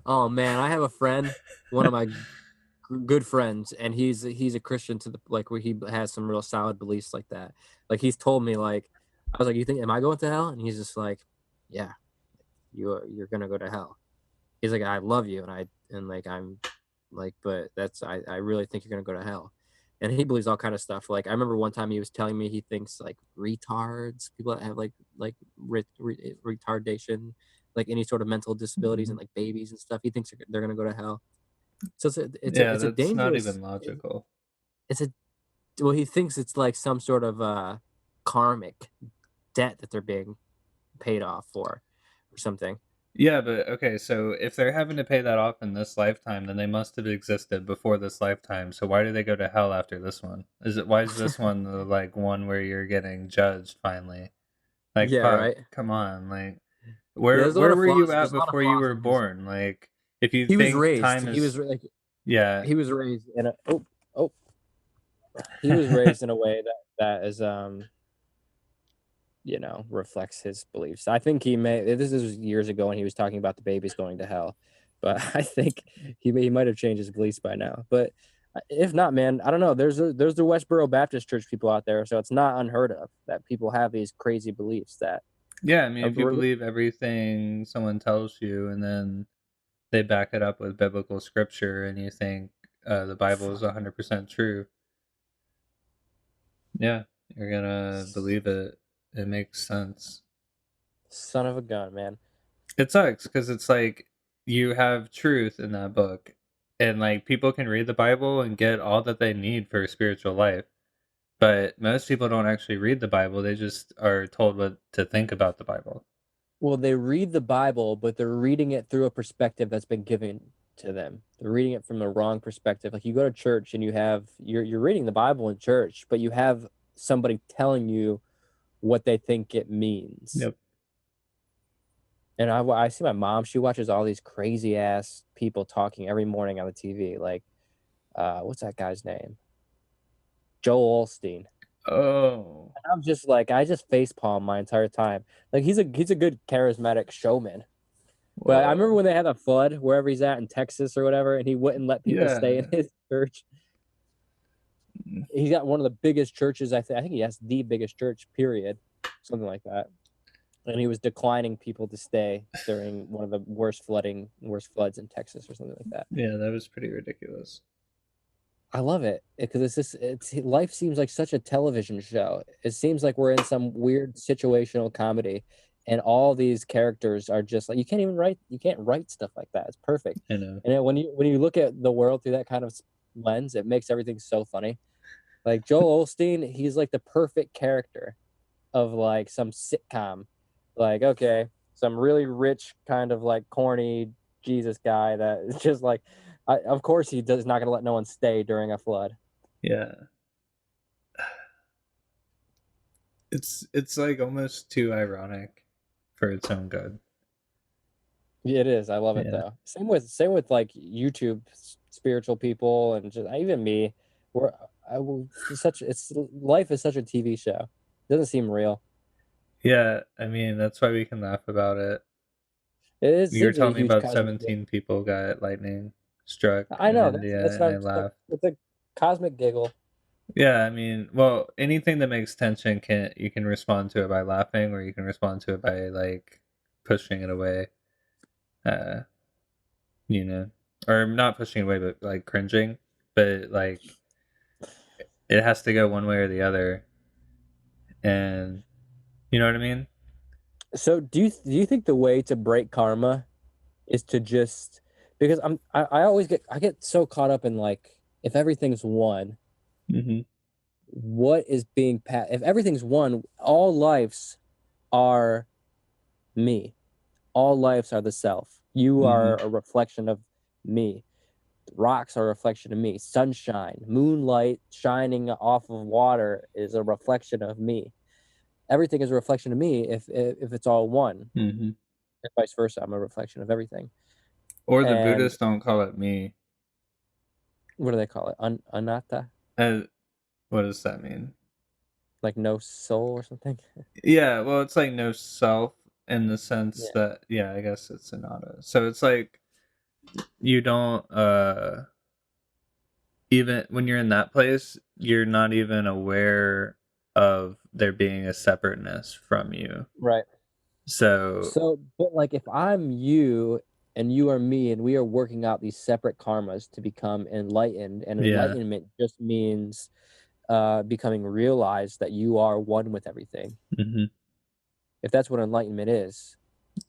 Oh man, I have a friend, one of my good friends, and he's a Christian to the like where he has some real solid beliefs like that. Like he's told me like I was like, "You think am I going to hell?" And he's just like, "Yeah, you're gonna go to hell." He's like, "I love you," and like I'm like, but I really think you're gonna go to hell. And he believes all kind of stuff. Like I remember one time he was telling me he thinks like retards, people that have like retardation, like any sort of mental disabilities, and like babies and stuff. He thinks they're gonna go to hell. So Yeah, it's a that's not even dangerous. logical. It's a well, he thinks it's like some sort of karmic debt that they're being paid off for, or something. Yeah, but okay, so if they're having to pay that off in this lifetime, then they must have existed before this lifetime. So why do they go to hell after this one? Why is this one the like one where you're getting judged finally? Like Yeah, fuck, right. come on. Like Yeah, where there's a lot where of were you flaws. at There's a lot of before you flaws were in his. born? Like if you He was think raised. time is yeah. He was raised in a oh he was raised in a way that is reflects his beliefs. I think he may. This is years ago when he was talking about the babies going to hell, but I think he might have changed his beliefs by now. But if not, man, I don't know. There's the Westboro Baptist Church people out there, so it's not unheard of that people have these crazy beliefs that. Yeah, I mean if you believe everything someone tells you and then they back it up with biblical scripture and you think the Bible is 100% true. Yeah, you're gonna believe it. It makes sense. Son of a gun, man. It sucks because it's like you have truth in that book, and like people can read the Bible and get all that they need for a spiritual life. But most people don't actually read the Bible, they just are told what to think about the Bible. Well, they read the Bible, but they're reading it through a perspective that's been given to them. They're reading it from the wrong perspective. Like you go to church and you're reading the Bible in church, but you have somebody telling you what they think it means. Yep. And I see my mom, she watches all these crazy ass people talking every morning on the TV. Like, what's that guy's name? Joel Osteen. Oh. And I'm just like, I just facepalm my entire time. Like he's a good charismatic showman. But I remember when they had a flood wherever he's at in Texas or whatever, and he wouldn't let people stay in his church. He's got one of the biggest churches. I think he has the biggest church, period. Something like that. And he was declining people to stay during one of the worst floods in Texas or something like that. Yeah, that was pretty ridiculous. I love it because life seems like such a television show. It seems like we're in some weird situational comedy, and all these characters are just like you can't write stuff like that. It's perfect. I know. And when you look at the world through that kind of lens, it makes everything so funny. Like Joel Osteen, he's like the perfect character of like some sitcom. Like, okay, some really rich kind of like corny Jesus guy that is just like, of course he does not going to let no one stay during a flood. Yeah. It's like almost too ironic for its own good. It is. I love it though. Same with like YouTube spiritual people and just even me. Life is such a TV show. It doesn't seem real. Yeah, I mean that's why we can laugh about it. It is. You were telling me about 17 people got lightning struck I know. in India and they laughed. It's a cosmic giggle. Yeah, I mean, well, anything that makes tension you can respond to it by laughing, or you can respond to it by like pushing it away. You know, or not pushing it away, but like cringing. But like, it has to go one way or the other, and you know what I mean. So do you think the way to break karma is to just because I always get so caught up in like if everything's one, what is being if everything's one, all lives are me. All lives are the self. You are a reflection of me. Rocks are a reflection of me. Sunshine, moonlight shining off of water is a reflection of me. Everything is a reflection of me if it's all one. and vice versa. I'm a reflection of everything. Or the And Buddhists don't call it me. what do they call it? Anatta? Uh, what does that mean? Like no soul or something? Yeah, well, it's like no self in the sense Yeah. that, yeah, I guess it's anatta. So it's like you don't even when you're in that place, you're not even aware of there being a separateness from you. Right. So So, but like if I'm you and you are me and we are working out these separate karmas to become enlightened, and yeah, enlightenment just means becoming realized that you are one with everything. hmm If that's what enlightenment is.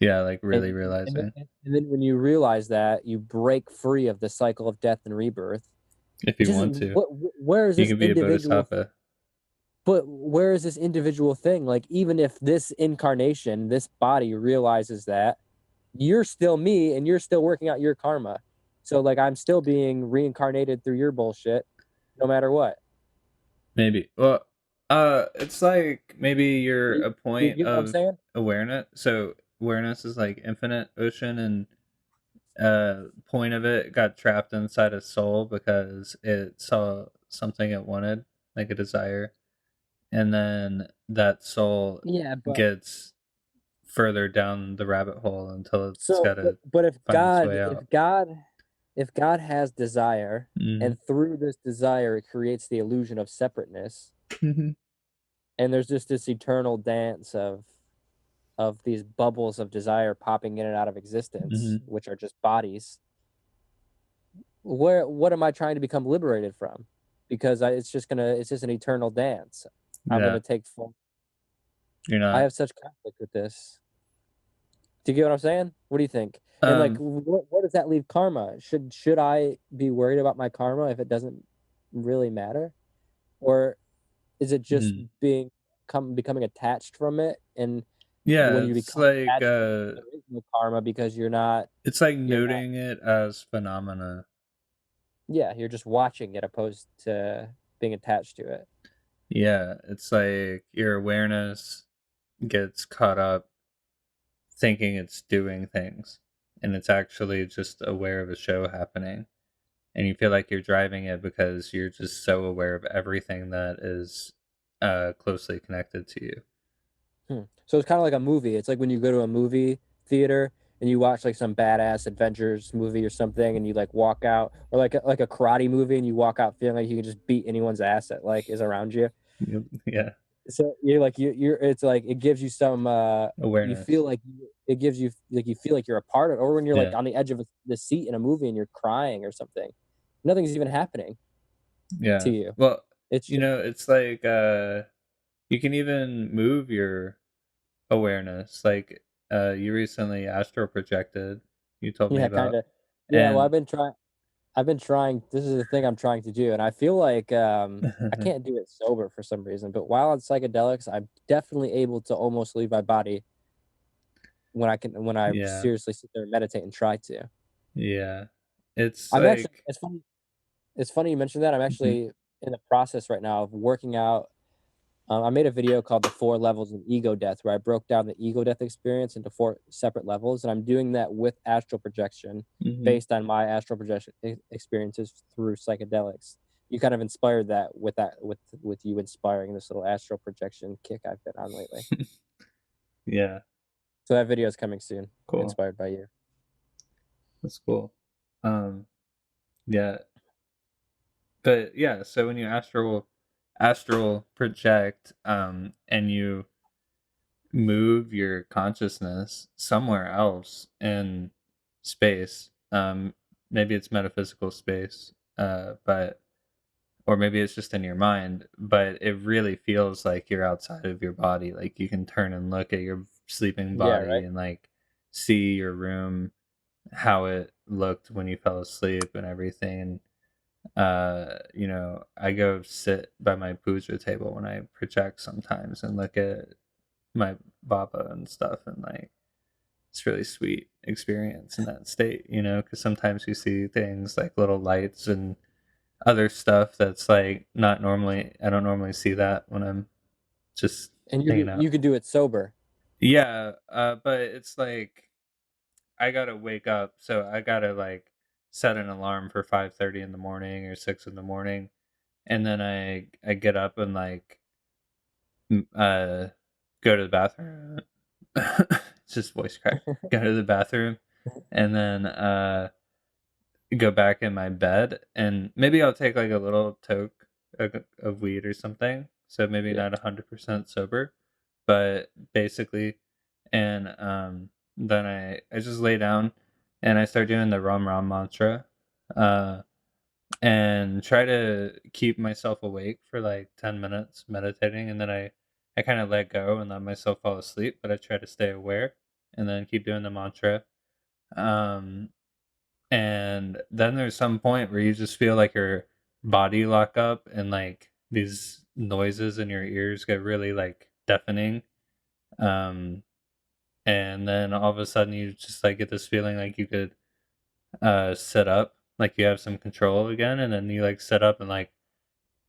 yeah, like really And, realizing and then when you realize that, you break free of the cycle of death and rebirth, if which you isn't want to, what, where is you this can be a individual, bodhisattva. but where is this individual thing? Like, even if this incarnation, this body realizes that you're still me and you're still working out your karma. So like I'm still being reincarnated through your bullshit no matter what. Maybe. Well, it's like maybe you're You, a you point get what I'm of saying? awareness. So awareness is like infinite ocean, and point of it got trapped inside a soul because it saw something it wanted, like a desire, and then that soul Yeah, but gets further down the rabbit hole until it's so got to but if find its way out. God has desire, Hmm and through this desire it creates the illusion of separateness, hmm and there's just this eternal dance of these bubbles of desire popping in and out of existence, hmm which are just bodies. What am I trying to become liberated from? Because it's just an eternal dance. I'm Yeah, gonna take full. you're I not. have such conflict with this. Do you get what I'm saying? What do you think? And like, Um, what does that leave karma? Should I be worried about my karma if it doesn't really matter, or is it just mm. becoming attached from it? And Yeah, when you it's become like attached from it, there is no karma because it's like you're not. noting it as phenomena. Yeah, you're just watching it opposed to being attached to it. Yeah, it's like your awareness gets caught up thinking it's doing things, and it's actually just aware of a show happening. And you feel like you're driving it because you're just so aware of everything that is closely connected to you. So it's kind of like a movie. It's like when you go to a movie theater and you watch like some badass adventures movie or something, and you like walk out, or like a karate movie, and you walk out feeling like you can just beat anyone's ass that like is around you. Yep. Yeah, So you're like you're it's like it gives you some you feel awareness. like it gives you like you feel like you're a part of it. Or when you're like Yeah, on the edge of the seat in a movie and you're crying or something, nothing's even happening to yeah. you. Well, It's just it's like you can even move your awareness. Like you recently astral projected. You told me yeah, kind about, of. Yeah, well, and I've been trying. This is the thing I'm trying to do, and I feel like I can't do it sober for some reason. But while on psychedelics, I'm definitely able to almost leave my body when I yeah, seriously sit there and meditate and try to. yeah. It's I'm actually like, it's funny. It's funny you mentioned that. I'm mhm, actually in the process right now of working out. I made a video called "The Four Levels of Ego Death," where I broke down the ego death experience into four separate levels, and I'm doing that with astral projection, mhm. based on my astral projection experiences through psychedelics. You kind of inspired that with you inspiring this little astral projection kick I've been on lately. Yeah, So that video is coming soon, cool. inspired by you. That's cool. Um, yeah, but yeah. So when you astral project, and you move your consciousness somewhere else in space, maybe it's metaphysical space, but or maybe it's just in your mind, but it really feels like you're outside of your body. Like you can turn and look at your sleeping Yeah, body right. and like see your room, how it looked when you fell asleep and everything. And I go sit by my puja table when I project sometimes and look at my Baba and stuff, and like it's really sweet experience in that state, because sometimes you see things like little lights and other stuff that's like not normally I don't normally see that when I'm just And hanging out. you could do it sober. Yeah, but it's like I gotta wake up, so I gotta like set an alarm for 5:30 in the morning or 6 in the morning, and then I get up and like go to the bathroom. It's just voice crack. Go to the bathroom, and then go back in my bed, and maybe I'll take like a little toke of weed or something. So maybe Yeah. not 100% sober, but basically, and then I just lay down and I start doing the Ram Ram mantra, uh, and try to keep myself awake for like 10 minutes meditating, and then I kind of let go and let myself fall asleep, but I try to stay aware and then keep doing the mantra. Um, and then there's some point where you just feel like your body lock up and like these noises in your ears get really like deafening. Um, and then all of a sudden you just like get this feeling like you could sit up, like you have some control again, and then you like sit up and like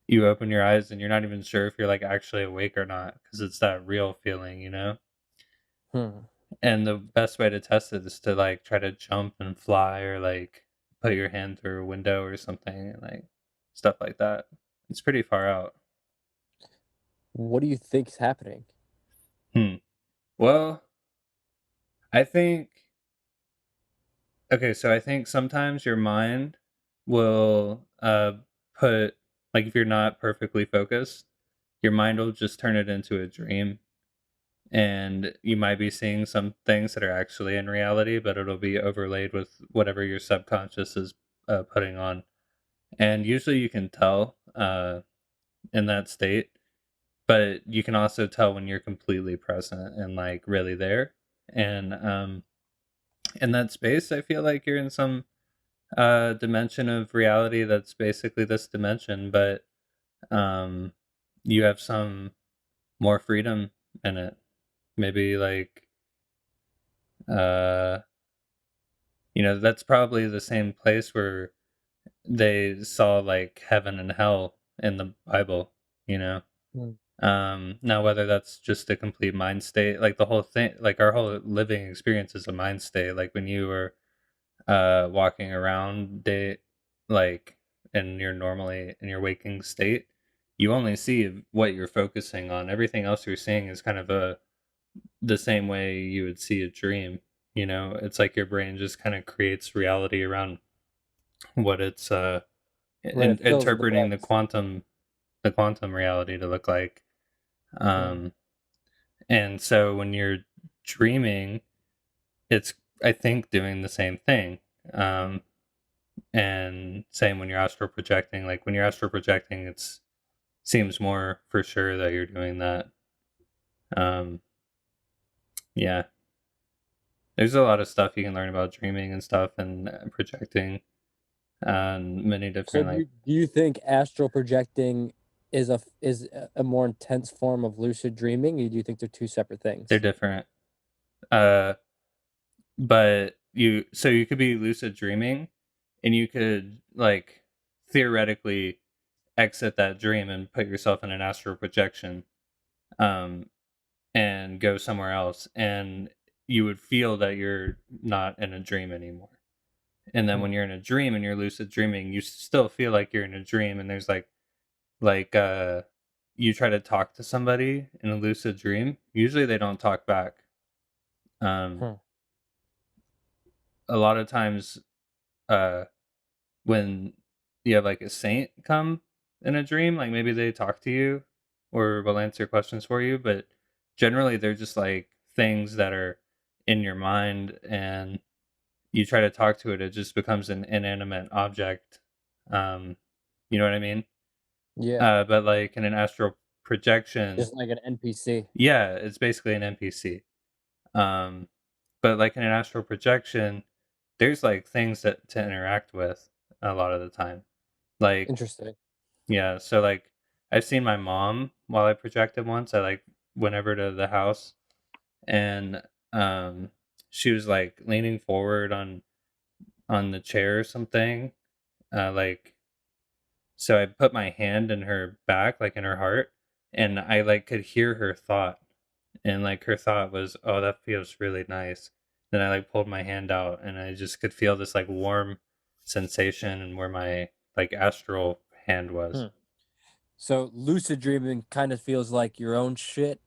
you open your eyes and you're not even sure if you're like actually awake or not because it's that real feeling, you know? Hmm. And the best way to test it is to like try to jump and fly or like put your hand through a window or something and like stuff like that. It's pretty far out. What do you think is happening? Hmm. Well, I think okay, so I think sometimes your mind will put like if you're not perfectly focused, your mind will just turn it into a dream, and you might be seeing some things that are actually in reality, but it'll be overlaid with whatever your subconscious is putting on. And usually you can tell in that state, but you can also tell when you're completely present and like really there. And in that space, I feel like you're in some dimension of reality that's basically this dimension, but um, you have some more freedom in it. Maybe like uh, that's probably the same place where they saw like heaven and hell in the Bible. You know, Hmm. now whether that's just a complete mind state, like the whole thing, like our whole living experience is a mind state. Like when you were walking around day, like and you're normally in your waking state, you only see what you're focusing on. Everything else you're seeing is kind of the same way you would see a dream. You know, it's like your brain just kind of creates reality around what it's Right, it fills in the interpreting blanks. the quantum reality to look like. Hmm. Um, and so when you're dreaming, it's I think doing the same thing. Um, and same when you're astral projecting. Like when you're astral projecting, it's seems more for sure that you're doing that. Um, yeah, there's a lot of stuff you can learn about dreaming and stuff and projecting and many So different do like you think astral projecting is a more intense form of lucid dreaming, or do you think they're two separate they're things? different. Uh, but you could be lucid dreaming and you could like theoretically exit that dream and put yourself in an astral projection um and go somewhere else, and you would feel that you're not in a dream anymore. And then Hmm. when you're in a dream and you're lucid dreaming, you still feel like you're in a dream, and there's like you try to talk to somebody in a lucid dream, usually they don't talk back. um Hmm. a lot of times uh when you have like a saint come in a dream, like maybe they talk to you or will answer questions for you, but generally they're just like things that are in your mind, and you try to talk to it, it just becomes an inanimate object. Um, you know what I mean? Yeah, But like in an astral projection, just like an NPC. yeah, it's basically an NPC. Um, but like in an astral projection, there's like things that to interact with a lot of the time. Like Interesting. yeah, so like I've seen my mom while I projected once. I like went over to the house, and um she was like leaning forward on the chair or something. Like so I put my hand in her back, like in her heart, and I like could hear her thought. And like her thought was, "Oh, that feels really nice." then I like pulled my hand out and I just could feel this like warm sensation and where my like astral hand was. So lucid dreaming kind of feels like your own shit,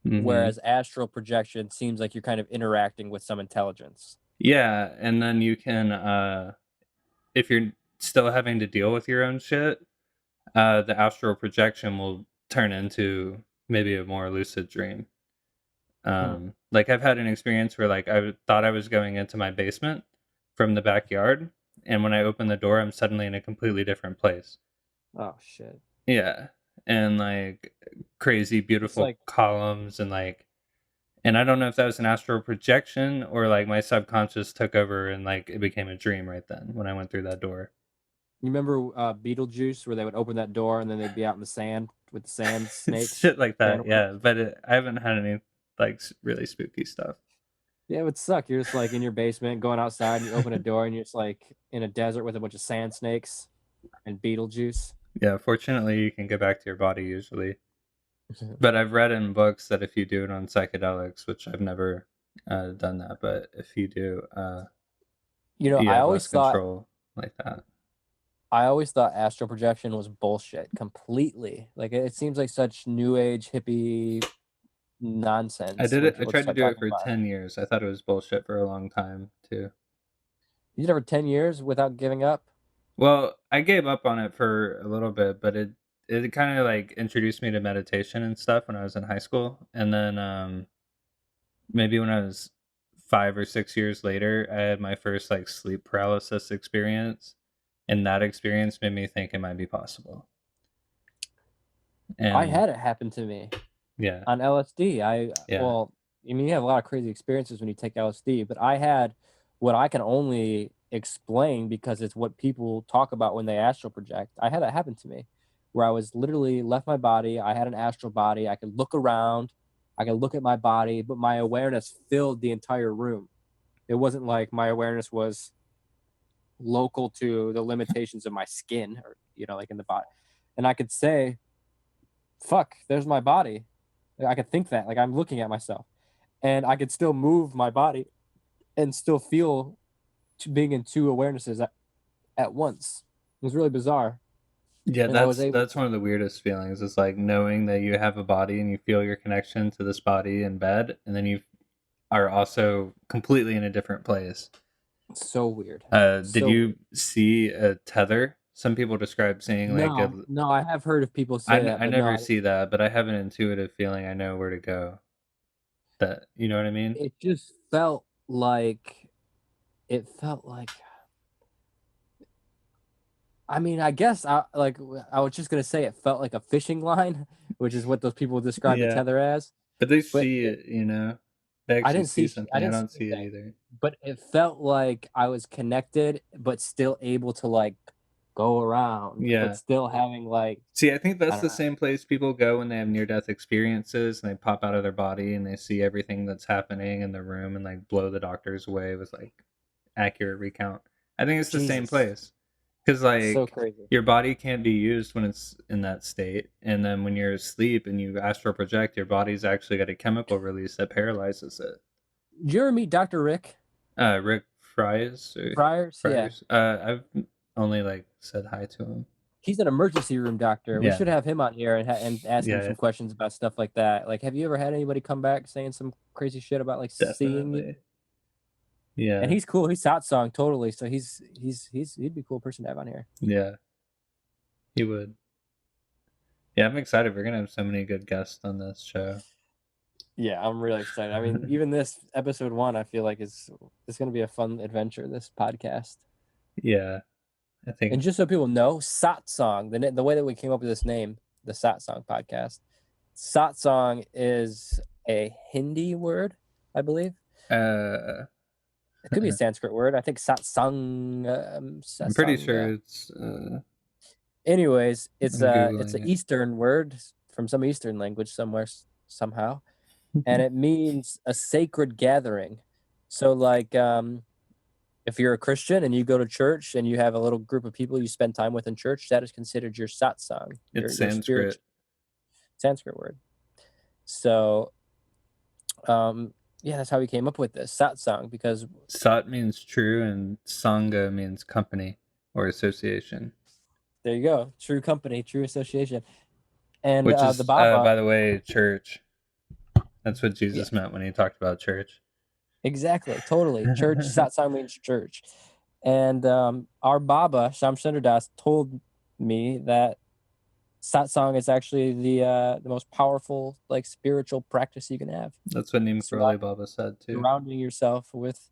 Mm-hmm. whereas astral projection seems like you're kind of interacting with some intelligence. Yeah, and then you can if you're still having to deal with your own shit, the astral projection will turn into maybe a more lucid dream. Like I've had an experience where like I thought I was going into my basement from the backyard, and when I open the door, I'm suddenly in a completely different place. Oh shit. Yeah, and like crazy beautiful like- columns and like, and I don't know if that was an astral projection or like my subconscious took over and like it became a dream right then when I went through that door. You remember Beetlejuice, where they would open that door and then they'd be out in the sand with the sand snakes? Shit like that, Animals? yeah. But I haven't had any like really spooky stuff. Yeah, it would suck. You're just like in your basement, going outside, and you open a door, and you're just like in a desert with a bunch of sand snakes and Beetlejuice. Yeah, fortunately, you can go back to your body usually. But I've read in books that if you do it on psychedelics, which I've never done that, but if you do, You you I have always less thought control like that. astral projection was bullshit completely. Like it seems like such new age hippie nonsense. I did when it. I people tried to start do it talking for about 10 years. I thought it was bullshit for a long time too. You did it for 10 years without giving up? Well, I gave up on it for a little bit, but it kind of like introduced me to meditation and stuff when I was in high school, and then maybe when I was 5 or 6 years later, I had my first like sleep paralysis experience, and that experience made me think it might be possible. I And had it happen to me yeah, on LSD. Yeah. Well, I mean, you have a lot of crazy experiences when you take LSD, but I had what I can only explain because it's what people talk about when they astral project. I had that happen to me where I was literally left my body. I had an astral body. I could look around. I could look at my body, but my awareness filled the entire room. It wasn't like my awareness was local to the limitations of my skin or, like in the body. And I could say, fuck, there's my body. I could think that, like I'm looking at myself, and I could still move my body and still feel being in two awarenesses at once. It was really bizarre. Yeah, And I was that's one of the weirdest feelings. Is like knowing that you have a body and you feel your connection to this body in bed, and then you are also completely in a different place. So weird. Did you see a tether? Some people describe seeing like no, I have heard of people say that. I But never no, see that, but I have an intuitive feeling I know where to go. That, you know what I mean? it just felt like I mean, I guess I was just gonna say it felt like a fishing line, which is what those people describe the Yeah. tether as. But they But see it, you know. They I actually didn't see see something. I I didn't don't see see it anything, either. but it felt like I was connected, but still able to like go around, Yeah. but still having like. See, I think that's don't the know. same place people go when they have near-death experiences and they pop out of their body and they see everything that's happening in the room and like blow the doctors away with like accurate recount. I think it's the same Jesus. place. Because like So crazy. your body can't be used when it's in that state, and then when you're asleep and you astral project, your body's actually got a chemical release that paralyzes it. Did you ever meet Dr. Rick Rick Fryers? Fryers? Yeah. I've only like said hi to him. He's an emergency room doctor. We Yeah. should have him on here and ask him Yeah. some questions about stuff like that. Like, have you ever had anybody come back saying some crazy shit about like seeing you? Definitely. Yeah. And he's cool. He's Satsang totally. So he'd be a cool person to have on here. Yeah. He would. Yeah, I'm excited. We're gonna have so many good guests on this show. Yeah, I'm really excited. I mean, even this episode 1, I feel like it's going to be a fun adventure, this podcast. Yeah, I think. And just so people know, Satsang, the way that we came up with this name, the Satsang Podcast, Satsang is a Hindi word, I believe. It could be a Sanskrit word. I think Satsang. I'm pretty sure it's. Anyways, it's an it. Eastern word from some Eastern language somewhere somehow, and it means a sacred gathering. So like, if you're a Christian and you go to church and you have a little group of people you spend time with in church, that is considered your satsang. It's Sanskrit. Sanskrit word. So, yeah, that's how we came up with this Satsang, because Sat means true, and Sangha means company or association. there you go, true company, true association. And Which is, the Baba, by the way, church. That's what Jesus meant when he talked about church. exactly, totally. Church, Satsang means church. And our Baba, Shyam Sundar Das, told me that Satsang is actually the most powerful, like, spiritual practice you can have. That's what Neem Karoli Baba said too. Surrounding yourself with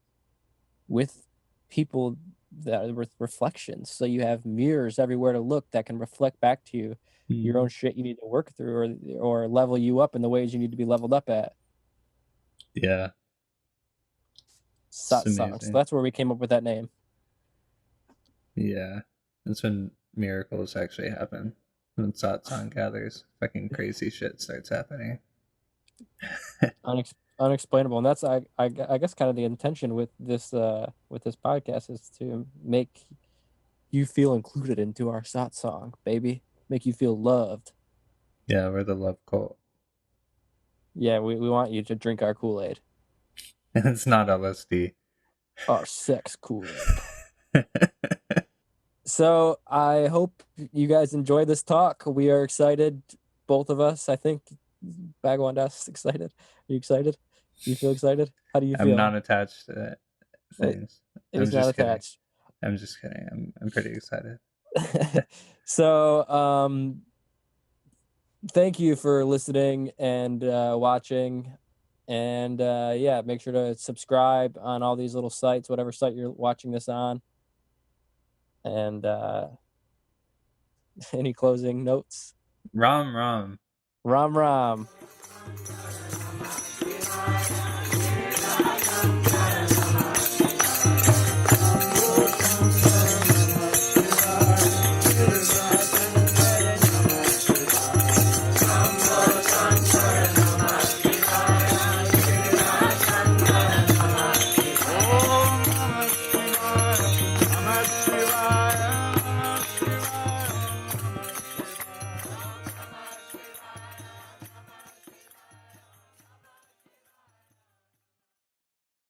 people that are with reflections, so you have mirrors everywhere to look that can reflect back to you your own shit you need to work through, or level you up in the ways you need to be leveled up at. Yeah. Satsang. So that's where we came up with that name. Yeah. That's when miracles actually happen. When Satsang gathers, fucking crazy shit starts happening. Unexplainable. And that's I guess kind of the intention with this podcast, is to make you feel included into our Satsang, baby. Make you feel loved. Yeah, we're the love cult. Yeah, we want you to drink our Kool-Aid. And it's not LSD. Our sex Kool-Aid. So I hope you guys enjoy this talk. We are excited, both of us. I think Bhagavan Das is excited. Are you excited? Do you feel excited? How do you feel? I'm not attached to things. He's not attached. I'm just kidding. I'm pretty excited. So thank you for listening and watching. And yeah, make sure to subscribe on all these little sites, whatever site you're watching this on. And any closing notes? Ram Ram. Ram Ram.